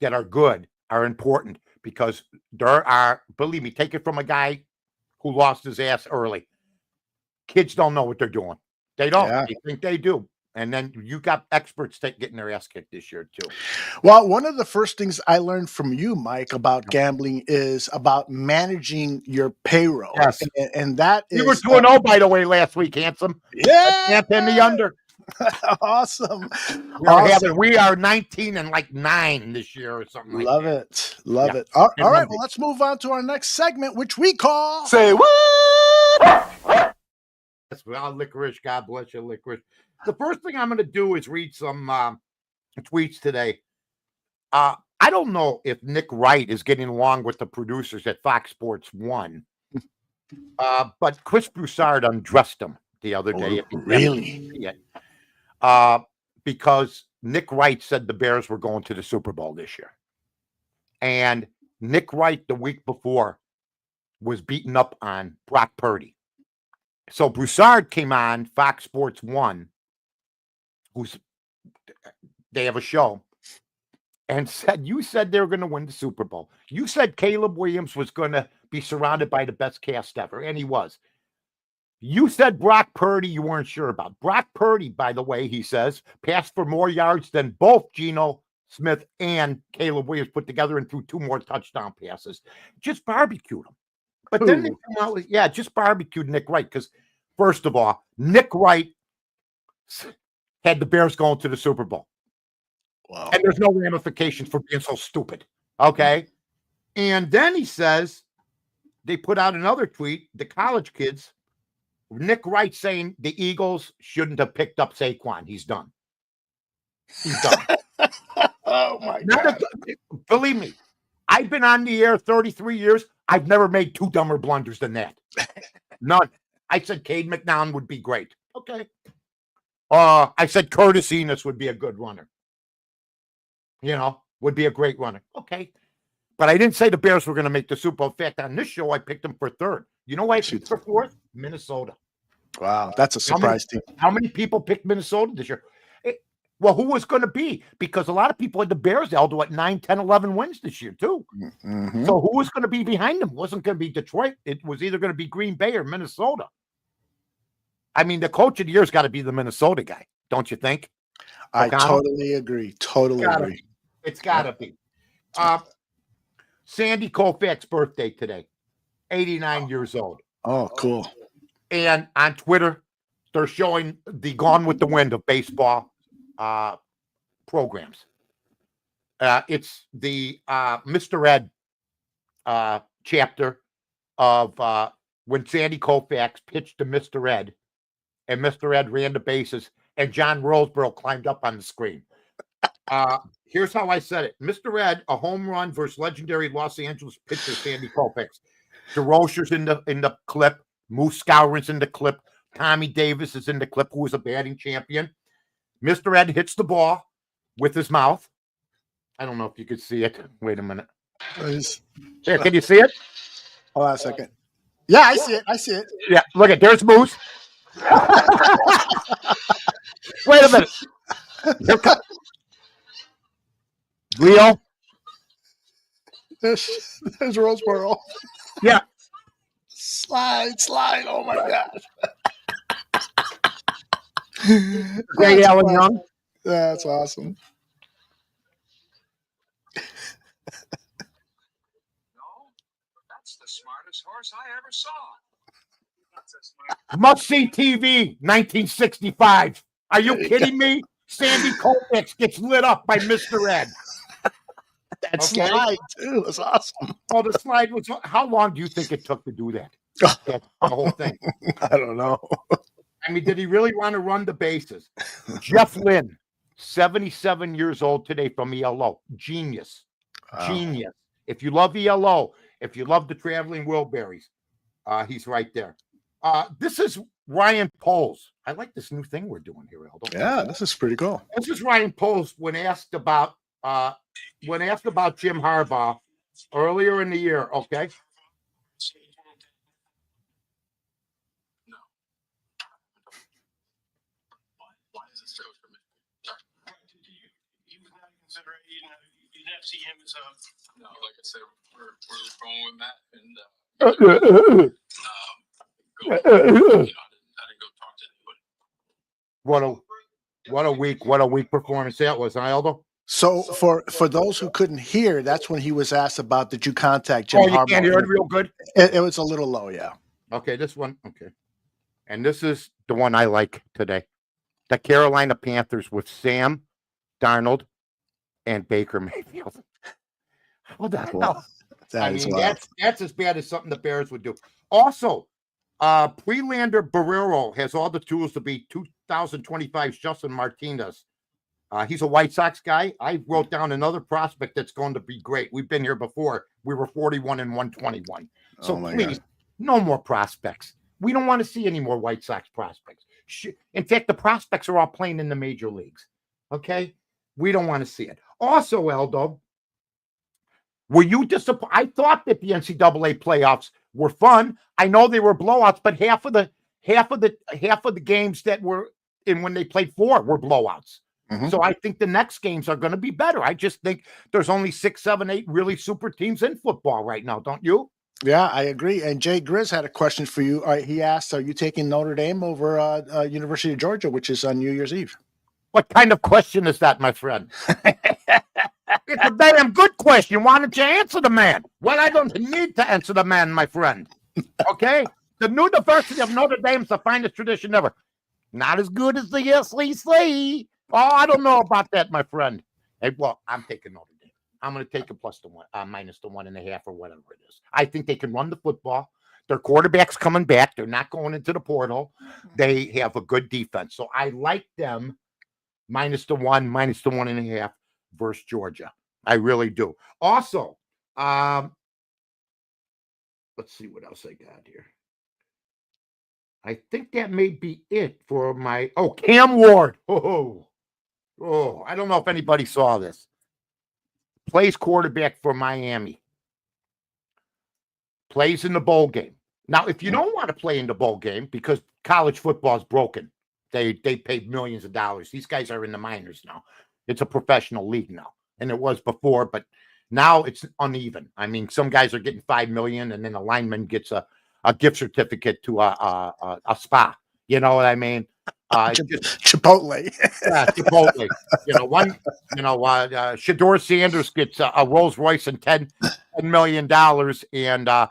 that are good are important because there are, believe me, take it from a guy who lost his ass early. Kids don't know what they're doing. They don't. They think they do. And then you got experts getting their ass kicked this year, too. Well, one of the first things I learned from you, Mike, about gambling is about managing your payroll. Yes. And that is... You were 2-0, by the way, last week, handsome. Yeah. In the under. Awesome. We are 19 and 9 this year or something. Love it. Love it. All right. Well, let's move on to our next segment, which we call... Say what? Well, Licorice, God bless you, Licorice. The first thing I'm going to do is read some tweets today. I don't know if Nick Wright is getting along with the producers at Fox Sports 1, but Chris Broussard undressed him the other day. Really? Because Nick Wright said the Bears were going to the Super Bowl this year. And Nick Wright the week before was beaten up on Brock Purdy. So Broussard came on Fox Sports 1, they have a show, and said, you said they were going to win the Super Bowl. You said Caleb Williams was going to be surrounded by the best cast ever, and he was. You said Brock Purdy you weren't sure about. Brock Purdy, by the way, he says, passed for more yards than both Geno Smith and Caleb Williams put together and threw 2 more touchdown passes. Just barbecued him. But then they come out with, just barbecued Nick Wright because, first of all, Nick Wright had the Bears going to the Super Bowl. Wow. And there's no ramifications for being so stupid. Okay? And then he says, they put out another tweet, the college kids, Nick Wright saying the Eagles shouldn't have picked up Saquon. He's done. He's done. Oh, my God. Believe me, I've been on the air 33 years. I've never made two dumber blunders than that. None. I said Cade McNown would be great. Okay. I said Curtis Enos would be a good runner. Would be a great runner. Okay. But I didn't say the Bears were going to make the Super Bowl. In fact, on this show, I picked them for third. You know why I picked for fourth? Minnesota. Wow, that's a surprise team. How many people picked Minnesota this year? Well, who was going to be? Because a lot of people had the Bears, Aldo, at 9, 10, 11 wins this year, too. Mm-hmm. So who was going to be behind them? It wasn't going to be Detroit. It was either going to be Green Bay or Minnesota. I mean, the coach of the year has got to be the Minnesota guy, don't you think? I totally agree. Totally agree. It's got to be. Sandy Koufax's birthday today, 89 years old. Oh, cool. And on Twitter, they're showing the Gone with the Wind of baseball programs. It's the Mr. Ed chapter of when Sandy Koufax pitched to Mr. Ed, and Mr. Ed ran the bases, and John Roseborough climbed up on the screen. Here's how I said it. Mr. Ed, a home run versus legendary Los Angeles pitcher Sandy Koufax. DeRocher's in the clip. Moose Scourin's in the clip. Tommy Davis is in the clip, who was a batting champion. Mr. Ed hits the ball with his mouth. I don't know if you could see it. Wait a minute. Yeah, can you see it? Hold on a second. Yeah, I see it. I see it. Yeah, look at there's Moose. Wait a minute. Here comes Leo. There's Roseboro. Yeah. Slide. Oh my gosh. Great Alan Young. That's awesome. That's the smartest horse I ever saw. Must see TV, 1965. Are you kidding me? Sandy Koufax gets lit up by Mr. Ed. That slide too was awesome. Oh, the slide was. How long do you think it took to do that? The whole thing. I don't know. I mean, did he really want to run the bases? Jeff Lynn, 77 years old today from ELO. Genius. Wow. Genius. If you love ELO, if you love the Traveling Wilburys, he's right there. This is Ryan Poles. I like this new thing we're doing here, Aldo. Yeah, this is pretty cool. This is Ryan Poles when asked about Jim Harbaugh earlier in the year. Okay. See him as no, like I said, we're going with Matt, and I didn't go talk to anybody. What a week performance that was, Aldo. So for those who couldn't hear, that's when he was asked about, did you contact Jim Harbaugh? Oh, you can't hear it real good? It was a little low, yeah. Okay, this one, okay. And this is the one I like today. The Carolina Panthers with Sam Darnold and Baker Mayfield. What the hell? That's as bad as something the Bears would do. Also, Prelander Barrero has all the tools to be 2025's Justin Martinez. He's a White Sox guy. I wrote down another prospect that's going to be great. We've been here before. We were 41 and 121. So please, no more prospects. We don't want to see any more White Sox prospects. In fact, the prospects are all playing in the major leagues. Okay? We don't want to see it. Also, Aldo, were you disappointed? I thought that the NCAA playoffs were fun. I know they were blowouts, but half of the games that were in when they played four were blowouts. Mm-hmm. So I think the next games are going to be better. I just think there's only 6, 7, 8 really super teams in football right now, don't you? Yeah, I agree. And Jay Grizz had a question for you. He asked, are you taking Notre Dame over University of Georgia, which is on New Year's Eve? What kind of question is that, my friend? It's a damn good question. Why don't you answer the man? Well, I don't need to answer the man, my friend. Okay? The University of Notre Dame is the finest tradition ever. Not as good as the SEC. Oh, I don't know about that, my friend. Hey, well, I'm taking Notre Dame. I'm going to take a plus the one, minus the 1.5 or whatever it is. I think they can run the football. Their quarterback's coming back. They're not going into the portal. They have a good defense. So I like them minus the 1.5 versus Georgia. I really do. Also, let's see what else I got here. I think that may be it for my Cam Ward. I don't know if anybody saw this. Plays quarterback for Miami. Plays in the bowl game. Now, if you don't want to play in the bowl game because college football is broken, they paid millions of dollars. These guys are in the minors now. It's a professional league now, and it was before, but now it's uneven. I mean, some guys are getting $5 million, and then a lineman gets a gift certificate to a spa. You know what I mean? Chipotle. Yeah, Chipotle. Shador Sanders gets a Rolls Royce and $10 million, and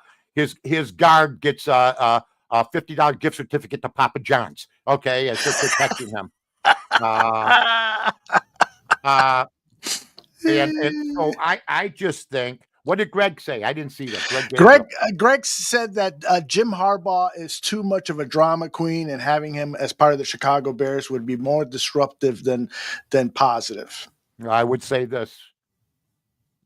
his guard gets a $50 gift certificate to Papa John's. Okay, as they're protecting him. And so I just think. What did Greg say? I didn't see that. Greg said that Jim Harbaugh is too much of a drama queen, and having him as part of the Chicago Bears would be more disruptive than positive. I would say this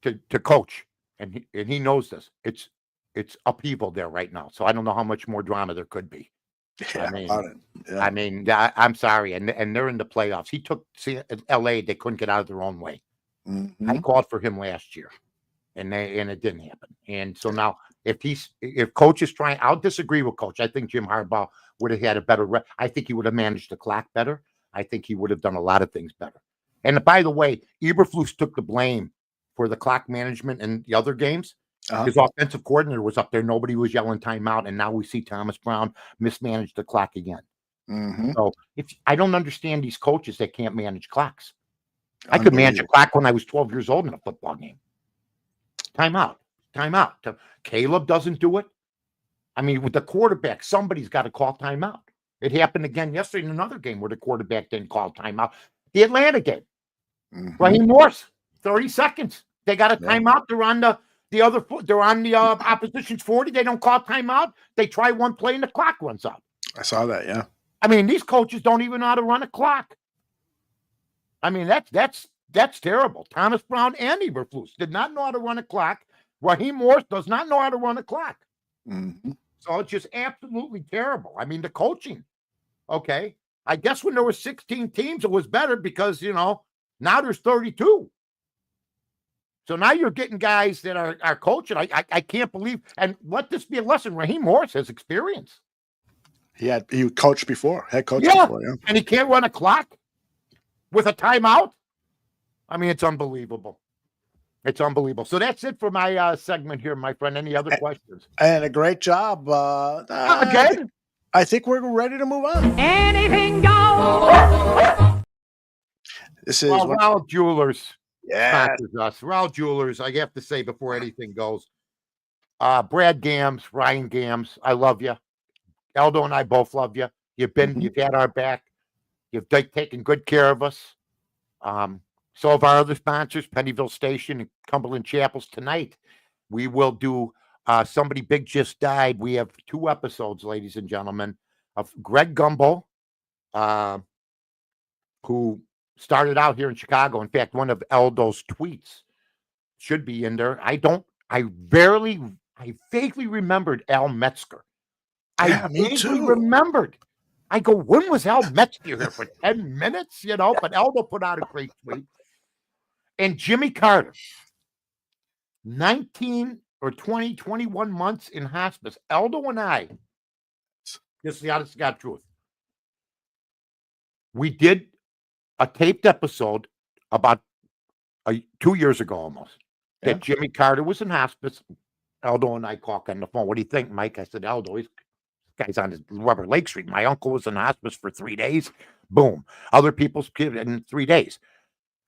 to coach, and he knows this. It's upheaval there right now, so I don't know how much more drama there could be. Yeah, I'm sorry, and they're in the playoffs. He took LA; they couldn't get out of their own way. Mm-hmm. I called for him last year. And it didn't happen. And so now, if coach is trying, I'll disagree with coach. I think Jim Harbaugh would have had a better. I think he would have managed the clock better. I think he would have done a lot of things better. And by the way, Eberflus took the blame for the clock management in the other games. His offensive coordinator was up there. Nobody was yelling timeout, and now we see Thomas Brown mismanage the clock again. Mm-hmm. So I don't understand these coaches that can't manage clocks. I could manage a clock when I was 12 years old in a football game. Timeout. Caleb doesn't do it. I mean, with the quarterback, somebody's got to call timeout. It happened again yesterday in another game where the quarterback didn't call timeout. The Atlanta game. Mm-hmm. Raheem Morse, 30 seconds. They got a timeout. They're on the other foot. They're on the opposition's 40. They don't call timeout. They try one play and the clock runs out. I saw that, yeah. I mean, these coaches don't even know how to run a clock. I mean, that's terrible. Thomas Brown and Eberflus did not know how to run a clock. Raheem Morse does not know how to run a clock. Mm-hmm. So it's just absolutely terrible. I mean, the coaching. Okay. I guess when there were 16 teams, it was better because, now there's 32. So now you're getting guys that are coaching. I can't believe. And let this be a lesson. Raheem Morse has experience. He coached before. Head coach before, yeah. And he can't run a clock with a timeout. I mean, it's unbelievable. It's unbelievable. So that's it for my segment here, my friend. Any other questions? And a great job. Again? I think we're ready to move on. Anything goes. This is Rahl Jewelers. Yeah. Sponsors us. Rahl Jewelers, I have to say before anything goes. Brad Gams, Ryan Gams, I love you. Aldo and I both love you. You've had our back. You've taken good care of us. So of our other sponsors, Pennyville Station and Cumberland Chapels. Tonight, we will do Somebody Big Just Died. We have 2 episodes, ladies and gentlemen, of Greg Gumbel, who started out here in Chicago. In fact, one of Aldo's tweets should be in there. I vaguely remembered Al Metzger. Me too. Remembered. I go, when was Al Metzger here for 10 minutes? But Aldo put out a great tweet. And Jimmy Carter, 19 or 20, 21 months in hospice. Aldo and I, this is the honest to God truth. We did a taped episode about 2 years ago almost. That Jimmy Carter was in hospice. Aldo and I talk on the phone. What do you think, Mike? I said, Aldo, this guy's on his Rubber Lake Street. My uncle was in hospice for 3 days. Boom. Other people's kids in 3 days.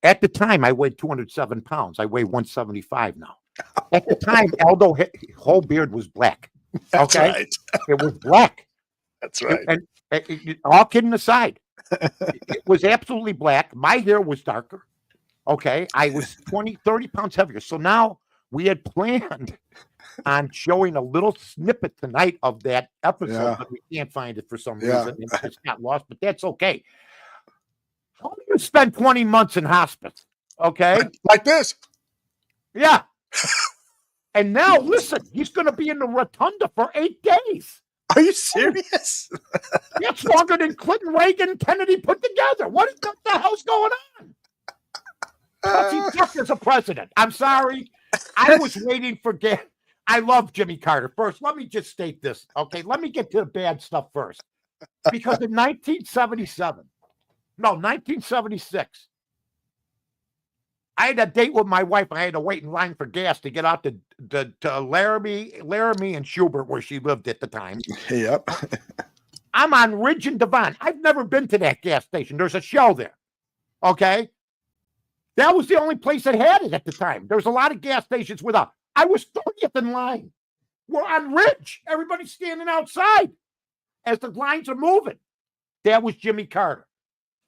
At the time, I weighed 207 pounds. I weigh 175 now. At the time, Aldo, his whole beard was black. That's okay? right. It was black. That's right. And all kidding aside, it was absolutely black. My hair was darker. Okay. I was 20, 30 pounds heavier. So now we had planned on showing a little snippet tonight of that episode, Yeah. but we can't find it for some Yeah. reason. It just got lost, but that's okay. How do you spend 20 months in hospice? Okay. Like this. Yeah. And now, listen, he's going to be in the rotunda for 8 days. Are you serious? That's longer than Clinton, Reagan, Kennedy put together. What the hell's going on? What's he fucked as a president? I'm sorry. I was waiting for I love Jimmy Carter. First, let me just state this. Okay, let me get to the bad stuff first. Because in 1976, I had a date with my wife. And I had to wait in line for gas to get out to Laramie and Schubert, where she lived at the time. Yep. I'm on Ridge and Devon. I've never been to that gas station. There's a Shell there. Okay. That was the only place that had it at the time. There was a lot of gas stations without. I was 30th in line. We're on Ridge. Everybody's standing outside as the lines are moving. That was Jimmy Carter.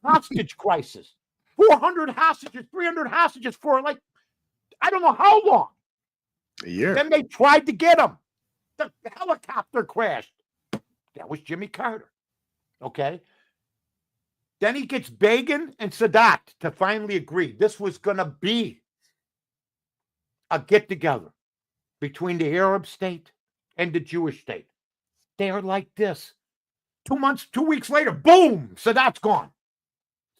Hostage crisis. 400 hostages, 300 hostages for like, I don't know how long. A year. Then they tried to get him. The helicopter crashed. That was Jimmy Carter. Okay. Then he gets Begin and Sadat to finally agree. This was going to be a get-together between the Arab state and the Jewish state. They are like this. 2 weeks later, boom, Sadat's gone.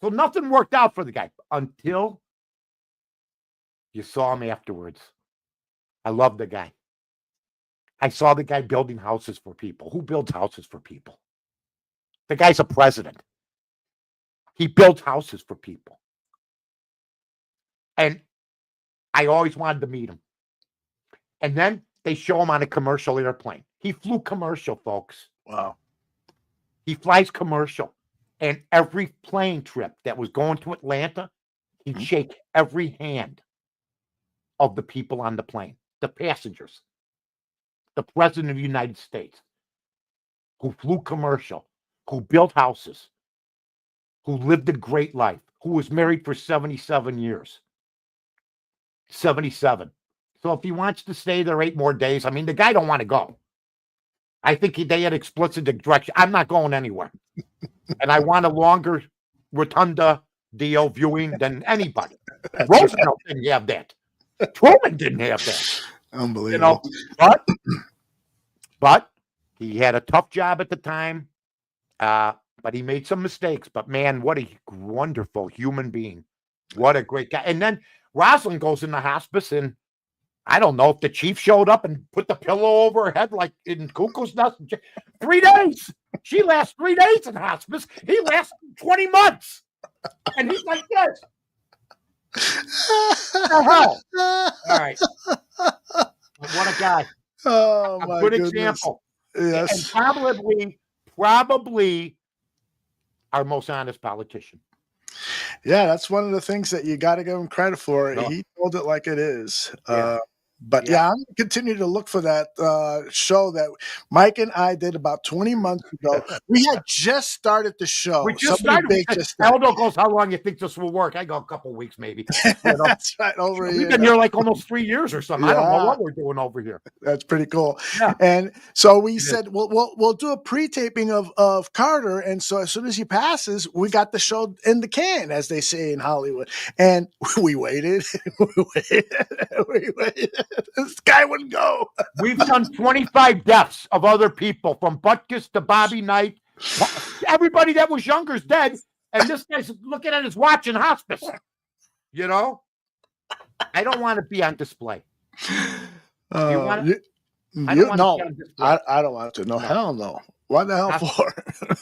So nothing worked out for the guy until you saw him afterwards. I love the guy. I saw the guy building houses for people. Who builds houses for people? The guy's a president. He builds houses for people. And I always wanted to meet him. And then they show him on a commercial airplane. He flew commercial, folks. Wow. He flies commercial. And every plane trip that was going to Atlanta, he'd shake every hand of the people on the plane, the passengers, the president of the United States, who flew commercial, who built houses, who lived a great life, who was married for 77 years. 77. So if he wants to stay there 8 more days, I mean, the guy don't want to go. I think they had explicit direction. I'm not going anywhere. And I want a longer rotunda deal viewing than anybody. Roosevelt didn't have that. Truman didn't have that. Unbelievable. But he had a tough job at the time. But he made some mistakes. But man, what a wonderful human being. What a great guy. And then Rosalind goes into hospice, and I don't know if the chief showed up and put the pillow over her head like in Cuckoo's Nest. 3 days. She lasts 3 days in hospice. He lasts 20 months. And he's like this. What the hell? All right. What a guy. Oh, A my good goodness. example. Yes. And probably our most honest politician. Yeah, that's one of the things that you got to give him credit for. No. He told it like it is. Yeah. But yeah, I'm going to continue to look for that show that Mike and I did about 20 months ago. We had just started the show. We just Somebody started. big just started. Aldo goes, how long you think this will work? I go, a couple weeks maybe. You know? That's right. Over We've here. been here like almost 3 years or something. I don't know Yeah. what we're doing over here. That's pretty cool. Yeah. And so we said, we'll do a pre-taping of Carter. And so as soon as he passes, we got the show in the can, as they say in Hollywood. And we waited. We waited. This guy wouldn't go. We've done 25 deaths of other people, from Butkus to Bobby Knight. Everybody that was younger is dead. And this guy's looking at his watch in hospice. You know? I don't want to be on display. You want to? I don't want to be on display. I don't want to. No, hell no. What the hell for?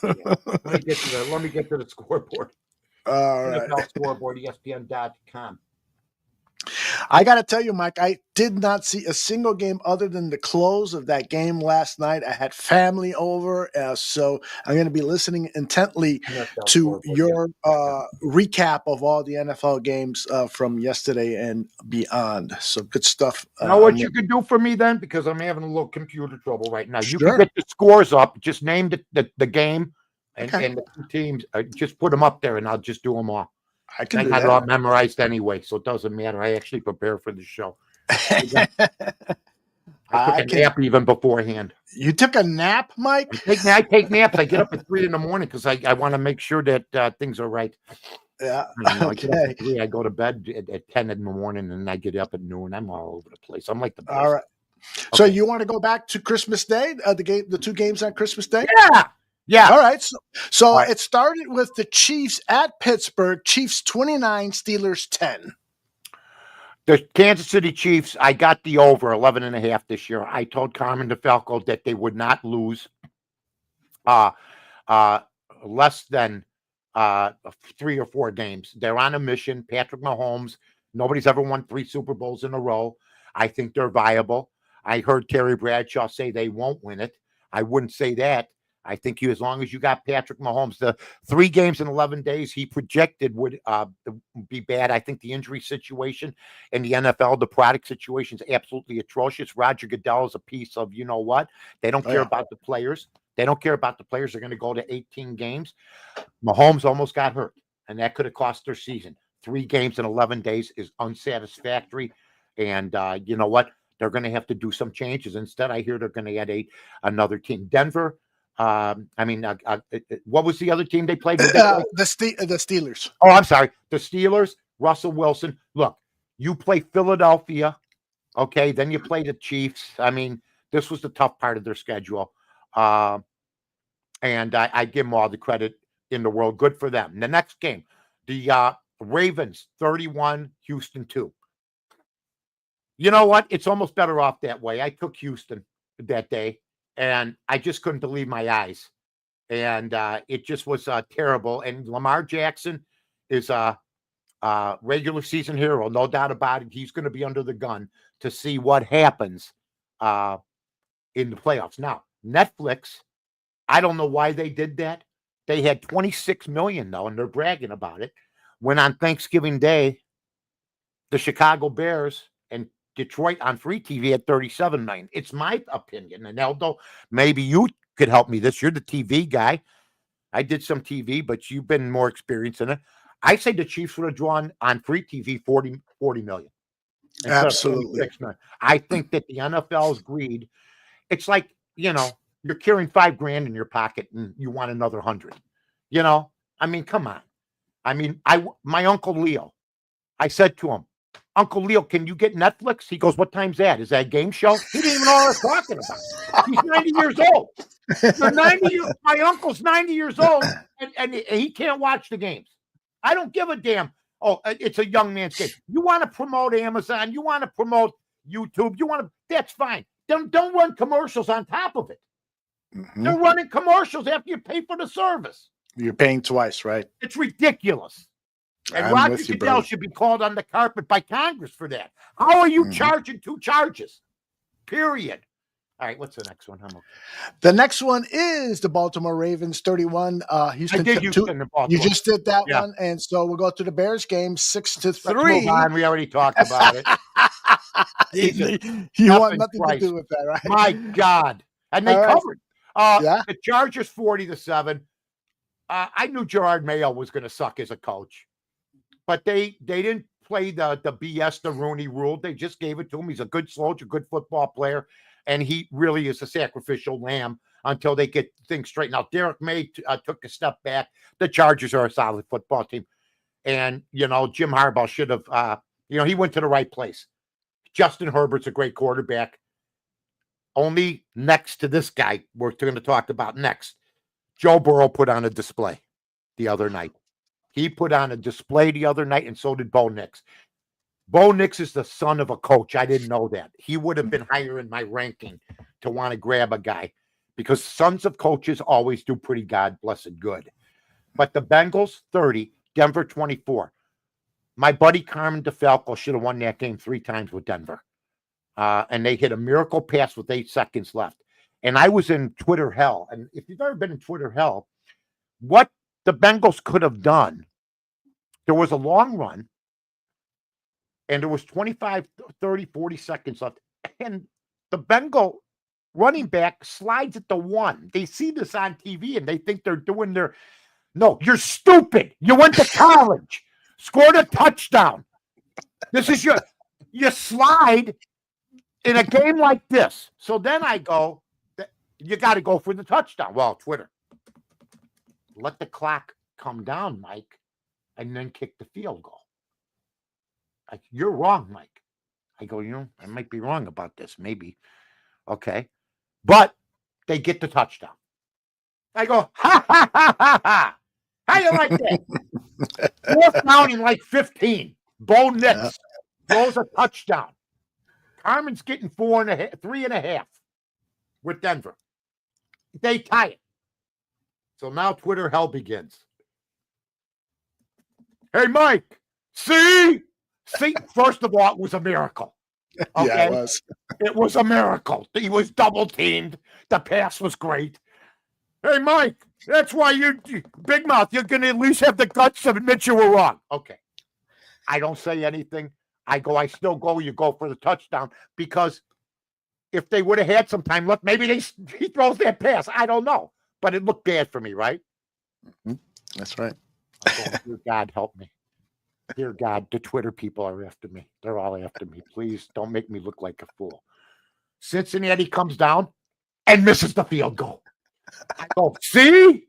Yeah. Let me get to the scoreboard. All right. NFL scoreboard, ESPN.com. I got to tell you, Mike, I did not see a single game other than the close of that game last night. I had family over, so I'm going to be listening intently to your recap of all the NFL games from yesterday and beyond. So good stuff. You know what you could do for me then? Because I'm having a little computer trouble right now. You Sure. can get the scores up. Just name the game and Okay. the two teams. Just put them up there, and I'll just do them all. I can I do got it that. all memorized anyway, so it doesn't matter. I actually prepare for the show. I took a nap even beforehand. You took a nap, Mike? I take naps. I get up at 3 a.m. because I want to make sure that things are right. Yeah. I get up Okay. at 3. I go to bed at 10 in the morning, and I get up at noon. I'm all over the place. I'm like the best. All right. So you want to go back to Christmas Day? The 2 games on Christmas Day? Yeah. All right. So All right. It started with the Chiefs at Pittsburgh. Chiefs 29, Steelers 10. The Kansas City Chiefs, I got the over 11.5 this year. I told Carmen DeFalco that they would not lose less than 3 or 4 games. They're on a mission. Patrick Mahomes, nobody's ever won 3 Super Bowls in a row. I think they're viable. I heard Terry Bradshaw say they won't win it. I wouldn't say that. I think as long as you got Patrick Mahomes, the 3 games in 11 days he projected would be bad. I think the injury situation in the NFL, the product situation is absolutely atrocious. Roger Goodell is a piece of, you know what? They don't care about the players. They don't care about the players. They're going to go to 18 games. Mahomes almost got hurt, and that could have cost their season. 3 games in 11 days is unsatisfactory. And you know what? They're going to have to do some changes. Instead, I hear they're going to add another team. Denver. What was the other team they played? The Steelers. Oh, I'm sorry. The Steelers, Russell Wilson. Look, you play Philadelphia, okay? Then you play the Chiefs. I mean, this was the tough part of their schedule. And I give them all the credit in the world. Good for them. The next game, the Ravens, 31, Houston 2. You know what? It's almost better off that way. I took Houston that day, and I just couldn't believe my eyes. And it just was terrible. And Lamar Jackson is a regular season hero, no doubt about it. He's going to be under the gun to see what happens in the playoffs. Now, Netflix, I don't know why they did that. They had 26 million, though, and they're bragging about it. When on Thanksgiving Day, the Chicago Bears and Detroit on free TV at 37 million. It's my opinion. And Aldo, maybe you could help me this. You're the TV guy. I did some TV, but you've been more experienced in it. I say the Chiefs would have drawn on free TV 40 million. Absolutely. I think that the NFL's greed, it's like, you're carrying $5,000 in your pocket and you want another 100. I mean, come on. I mean, my Uncle Leo, I said to him, Uncle Leo, can you get Netflix? He goes, what time's that? Is that a game show? He didn't even know what I was talking about. He's 90 years old. My uncle's 90 years old, and he can't watch the games. I don't give a damn. Oh, it's a young man's game. You want to promote Amazon. You want to promote YouTube. That's fine. Don't run commercials on top of it. Mm-hmm. They're running commercials after you pay for the service. You're paying twice, right? It's ridiculous. And Roger Goodell should be called on the carpet by Congress for that. How are you charging 2 charges? Period. All right, what's the next one? The next one is the Baltimore Ravens 31. Houston. I did Houston and Baltimore. You just did that one, and so we'll go to the Bears game 6-3. Let's move on. We already talked about it. You want nothing to do with that, right? My God. And they covered. The Chargers 40-7. I knew Gerard Mayo was going to suck as a coach, but they didn't play the BS, the Rooney rule. They just gave it to him. He's a good soldier, good football player, and he really is a sacrificial lamb until they get things straightened out. Derek May took a step back. The Chargers are a solid football team, and Jim Harbaugh should have. He went to the right place. Justin Herbert's a great quarterback. Only next to this guy we're going to talk about next, Joe Burrow put on a display the other night. He put on a display the other night, and so did Bo Nix. Bo Nix is the son of a coach. I didn't know that. He would have been higher in my ranking to want to grab a guy because sons of coaches always do pretty God blessed good. But the Bengals, 30, Denver, 24. My buddy Carmen DeFalco should have won that game 3 times with Denver. And they hit a miracle pass with 8 seconds left. And I was in Twitter hell. And if you've ever been in Twitter hell, what the Bengals could have done, there was a long run, and there was 25, 30, 40 seconds left. And the Bengal running back slides at the 1. They see this on TV, and they think they're doing their – no, you're stupid. You went to college. Scored a touchdown. This is you slide in a game like this. So then I go, you got to go for the touchdown. Well, Twitter, let the clock come down, Mike, and then kick the field goal. You're wrong, Mike. I go, I might be wrong about this, maybe. Okay. But they get the touchdown. I go, ha, ha, ha, ha, ha. How you like that? 4th down in like 15. Bo Nix throws a touchdown. Carmen's getting 3.5 with Denver. They tie it. So now Twitter hell begins. Hey, Mike, see, first of all, it was a miracle. Okay? Yeah, it was. It was a miracle. He was double teamed. The pass was great. Hey, Mike, that's why you big mouth. You're going to at least have the guts to admit you were wrong. Okay. I don't say anything. I still go. You go for the touchdown because if they would have had some time left, maybe he throws that pass. I don't know, but it looked bad for me, right? Mm-hmm. That's right. I'm going, dear God, help me. Dear God, the Twitter people are after me. They're all after me. Please don't make me look like a fool. Cincinnati comes down and misses the field goal. I go, see?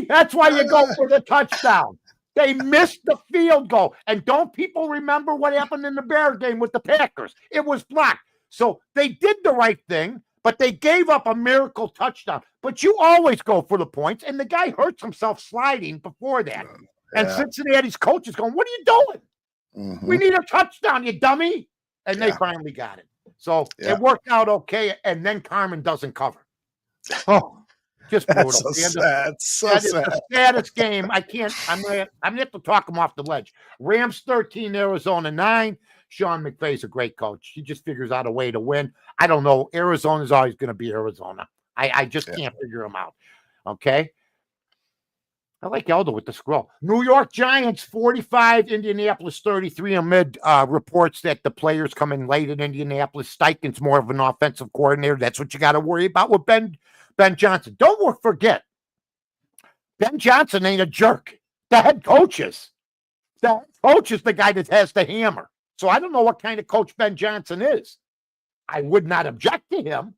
That's why you go for the touchdown. They missed the field goal. And don't people remember what happened in the Bear game with the Packers? It was blocked. So they did the right thing, but they gave up a miracle touchdown. But you always go for the points, and the guy hurts himself sliding before that. Yeah. And Cincinnati's coach is going, what are you doing? Mm-hmm. We need a touchdown, you dummy. And they finally got it. So it worked out okay, and then Carmen doesn't cover. Oh, just brutal. That's so sad. So sad. The saddest game. I'm gonna have to talk him off the ledge. Rams 13, Arizona 9. Sean McVay's a great coach. He just figures out a way to win. I don't know. Arizona's always going to be Arizona. I just can't figure them out. Okay. I like Eldo with the scroll. New York Giants 45, Indianapolis 33 amid reports that the players come in late in Indianapolis. Steichen's more of an offensive coordinator. That's what you got to worry about with Ben Johnson. Don't forget, Ben Johnson ain't a jerk. The head coach is. The head coach is the guy that has the hammer. So I don't know what kind of coach Ben Johnson is. I would not object to him,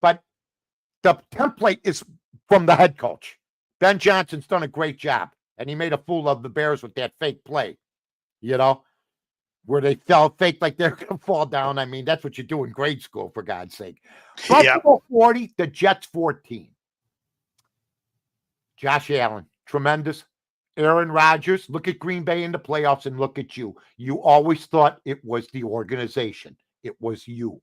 but the template is from the head coach. Ben Johnson's done a great job, and he made a fool of the Bears with that fake play, where they faked like they're going to fall down. I mean, that's what you do in grade school, for God's sake. Buffalo 40, the Jets 14. Josh Allen, tremendous. Aaron Rodgers, look at Green Bay in the playoffs and look at you. You always thought it was the organization. It was you.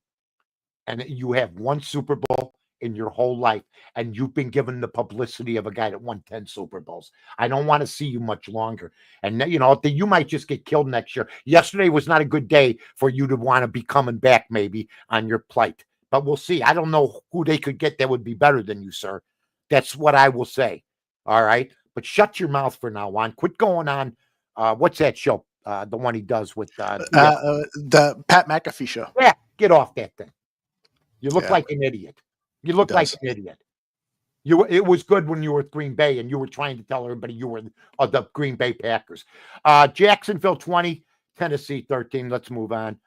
And you have one Super Bowl in your whole life, and you've been given the publicity of a guy that won 10 Super Bowls. I don't want to see you much longer. And, you might just get killed next year. Yesterday was not a good day for you to want to be coming back maybe on your plight. But we'll see. I don't know who they could get that would be better than you, sir. That's what I will say. All right? But shut your mouth for now on. Quit going on. What's that show? The one he does with the Pat McAfee show. Yeah, get off that thing. You look like an idiot. You look like an idiot. It was good when you were at Green Bay and you were trying to tell everybody you were the Green Bay Packers. Jacksonville 20, Tennessee 13. Let's move on.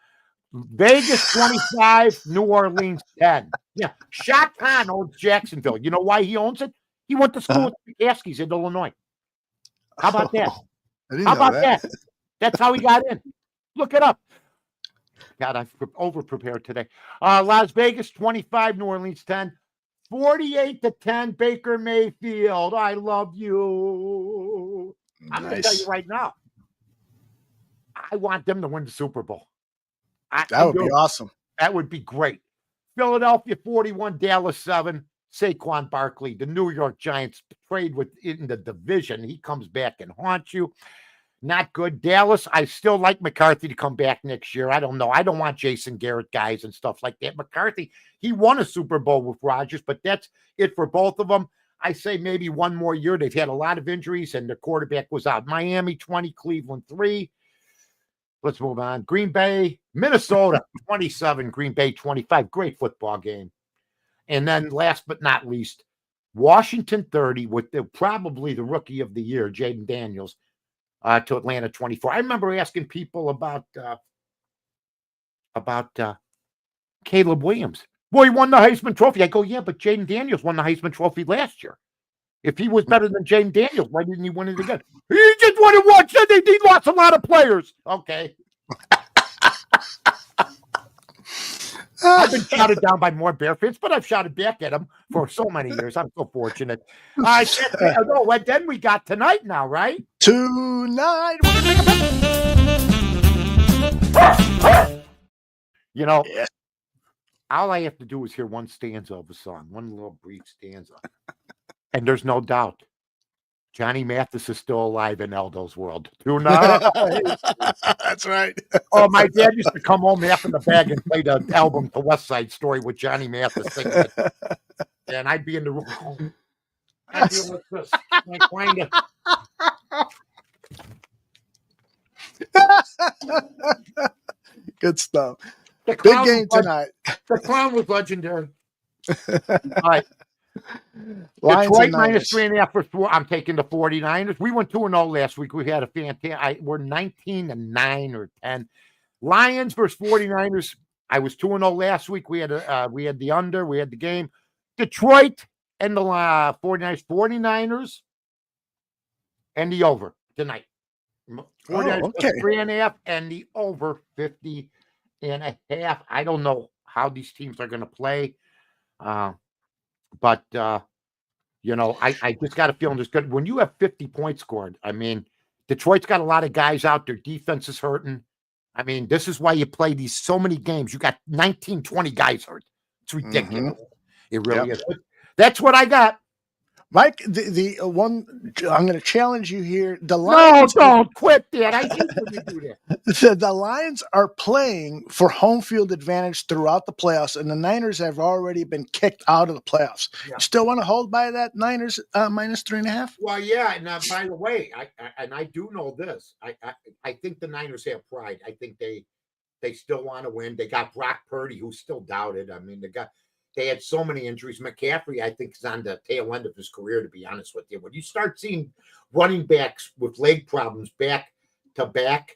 Vegas 25, New Orleans 10. Yeah, Shaq Khan owns Jacksonville. You know why he owns it? He went to school with the Gaskies in Illinois. How about that? How about that? That's how he got in. Look it up. God, I've over-prepared today. Las Vegas, 25, New Orleans, 10. 48-10, Baker Mayfield. I love you. I'm going to tell you right now. I want them to win the Super Bowl. That would be awesome. That would be great. Philadelphia, 41, Dallas, 7. Saquon Barkley, the New York Giants trade in the division. He comes back and haunts you. Not good. Dallas, I still like McCarthy to come back next year. I don't know. I don't want Jason Garrett guys and stuff like that. McCarthy, he won a Super Bowl with Rodgers, but that's it for both of them. I say maybe one more year. They've had a lot of injuries, and their quarterback was out. Miami, 20, Cleveland, 3. Let's move on. Green Bay, Minnesota, 27, Green Bay, 25. Great football game. And then last but not least, Washington 30 with probably the rookie of the year, Jaden Daniels. to Atlanta 24. I remember asking people about Caleb Williams. Well, he won the Heisman Trophy. I go, yeah, but Jaden Daniels won the Heisman Trophy last year. If he was better than Jaden Daniels, why didn't he win it again? He just won it once. He lost a lot of players. Okay. I've been shouted down by more Bear fans, but I've shouted back at him for so many years. I'm so fortunate. Then we got tonight now, right? Tonight. You know, all I have to do is hear one stanza of a song, one little brief stanza. And there's no doubt Johnny Mathis is still alive in Aldo's world. Tonight. That's right. Oh, my dad used to come home half in the bag and play the album The West Side Story with Johnny Mathis singing it. And I'd be in the room. I'd be like this. Like, Good stuff. Big game tonight. The clown was legendary. All right. Lions Detroit and minus Niners. 3.5 for 4. I'm taking the 49ers. We went 2-0 last week. We had a fantastic. We're 19-9 or 10. Lions versus 49ers. I was 2-0 last week. We had the under. We had the game. Detroit and the 49ers. 49ers and the over tonight. 49ers okay. 3.5 and the over 50.5. I don't know how these teams are going to play. But you know, I just got a feeling this good. When you have 50 points scored, I mean, Detroit's got a lot of guys out. Their defense is hurting. I mean, this is why you play these so many games. You got 19, 20 guys hurt. It's ridiculous. It really is. That's what I got. Mike, the one I'm going to challenge you here. The No, Lions, don't quit that. I hate when you do that. the Lions are playing for home field advantage throughout the playoffs, and the Niners have already been kicked out of the playoffs. Yeah. You still want to hold by that Niners minus 3.5? Well, yeah, and by the way, I do know this. I think the Niners have pride. I think they still want to win. They got Brock Purdy, who's still doubted. I mean, they had so many injuries. McCaffrey, I think, is on the tail end of his career, to be honest with you. When you start seeing running backs with leg problems back to back,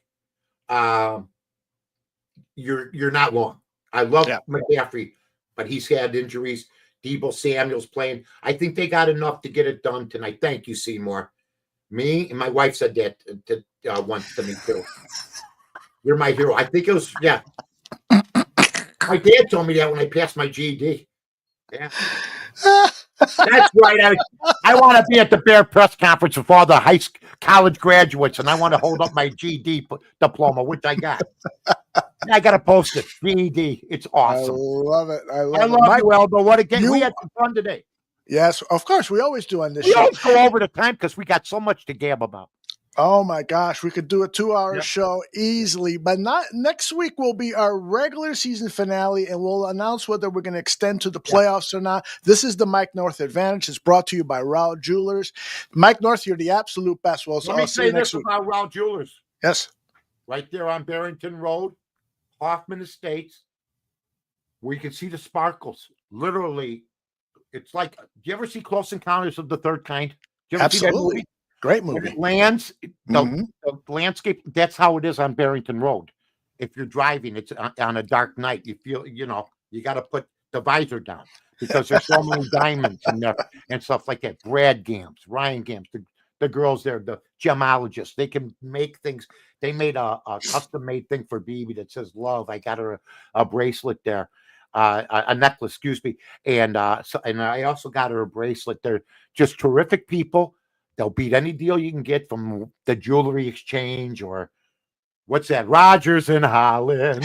you're not long. I love McCaffrey, but he's had injuries. Deebo Samuel's playing. I think they got enough to get it done tonight. Thank you, Seymour. Me and my wife said that once to me, too. You're my hero. I think it was, yeah. My dad told me that when I passed my GED. Yeah. That's right. I want to be at the Bear press conference with all the college graduates, and I want to hold up my GED diploma, which I got. I got to post it. GED. It's awesome. I love it. I love it. You, Aldo. What again? We had some fun today. Yes, of course. We always do on this show. We always go over the time because we got so much to gab about. Oh my gosh, we could do a 2-hour show easily, but not next week will be our regular season finale, and we'll announce whether we're going to extend to the playoffs or not. This is the Mike North Advantage. It's brought to you by Rahl Jewelers. Mike North, you're the absolute best. Well, so let me say this about Rahl Jewelers. Yes. Right there on Barrington Road, Hoffman Estates, where you can see the sparkles. Literally, it's like, do you ever see Close Encounters of the Third Kind? Do you ever see that movie? Great movie. When it lands, the landscape, that's how it is on Barrington Road. If you're driving, it's on a dark night. You feel, you got to put the visor down because there's so many diamonds in there and stuff like that. Brad Gams, Ryan Gams, the girls there, the gemologists, they can make things. They made a custom-made thing for BB that says love. I got her a bracelet there. A necklace, excuse me. And I also got her a bracelet. They're just terrific people. They'll beat any deal you can get from the jewelry exchange or what's that? Rogers in Holland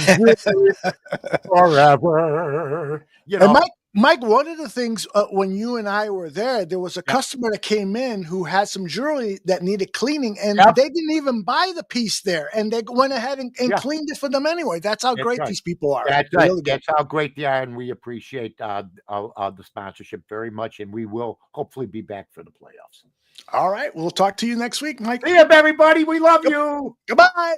forever. And Mike, one of the things when you and I were there was a customer that came in who had some jewelry that needed cleaning, and they didn't even buy the piece there, and they went ahead and cleaned it for them anyway. That's how great these people are. That's right. Really that's how great they are, and we appreciate the sponsorship very much, and we will hopefully be back for the playoffs. All right. We'll talk to you next week, Mike. See you, everybody. We love you. Goodbye.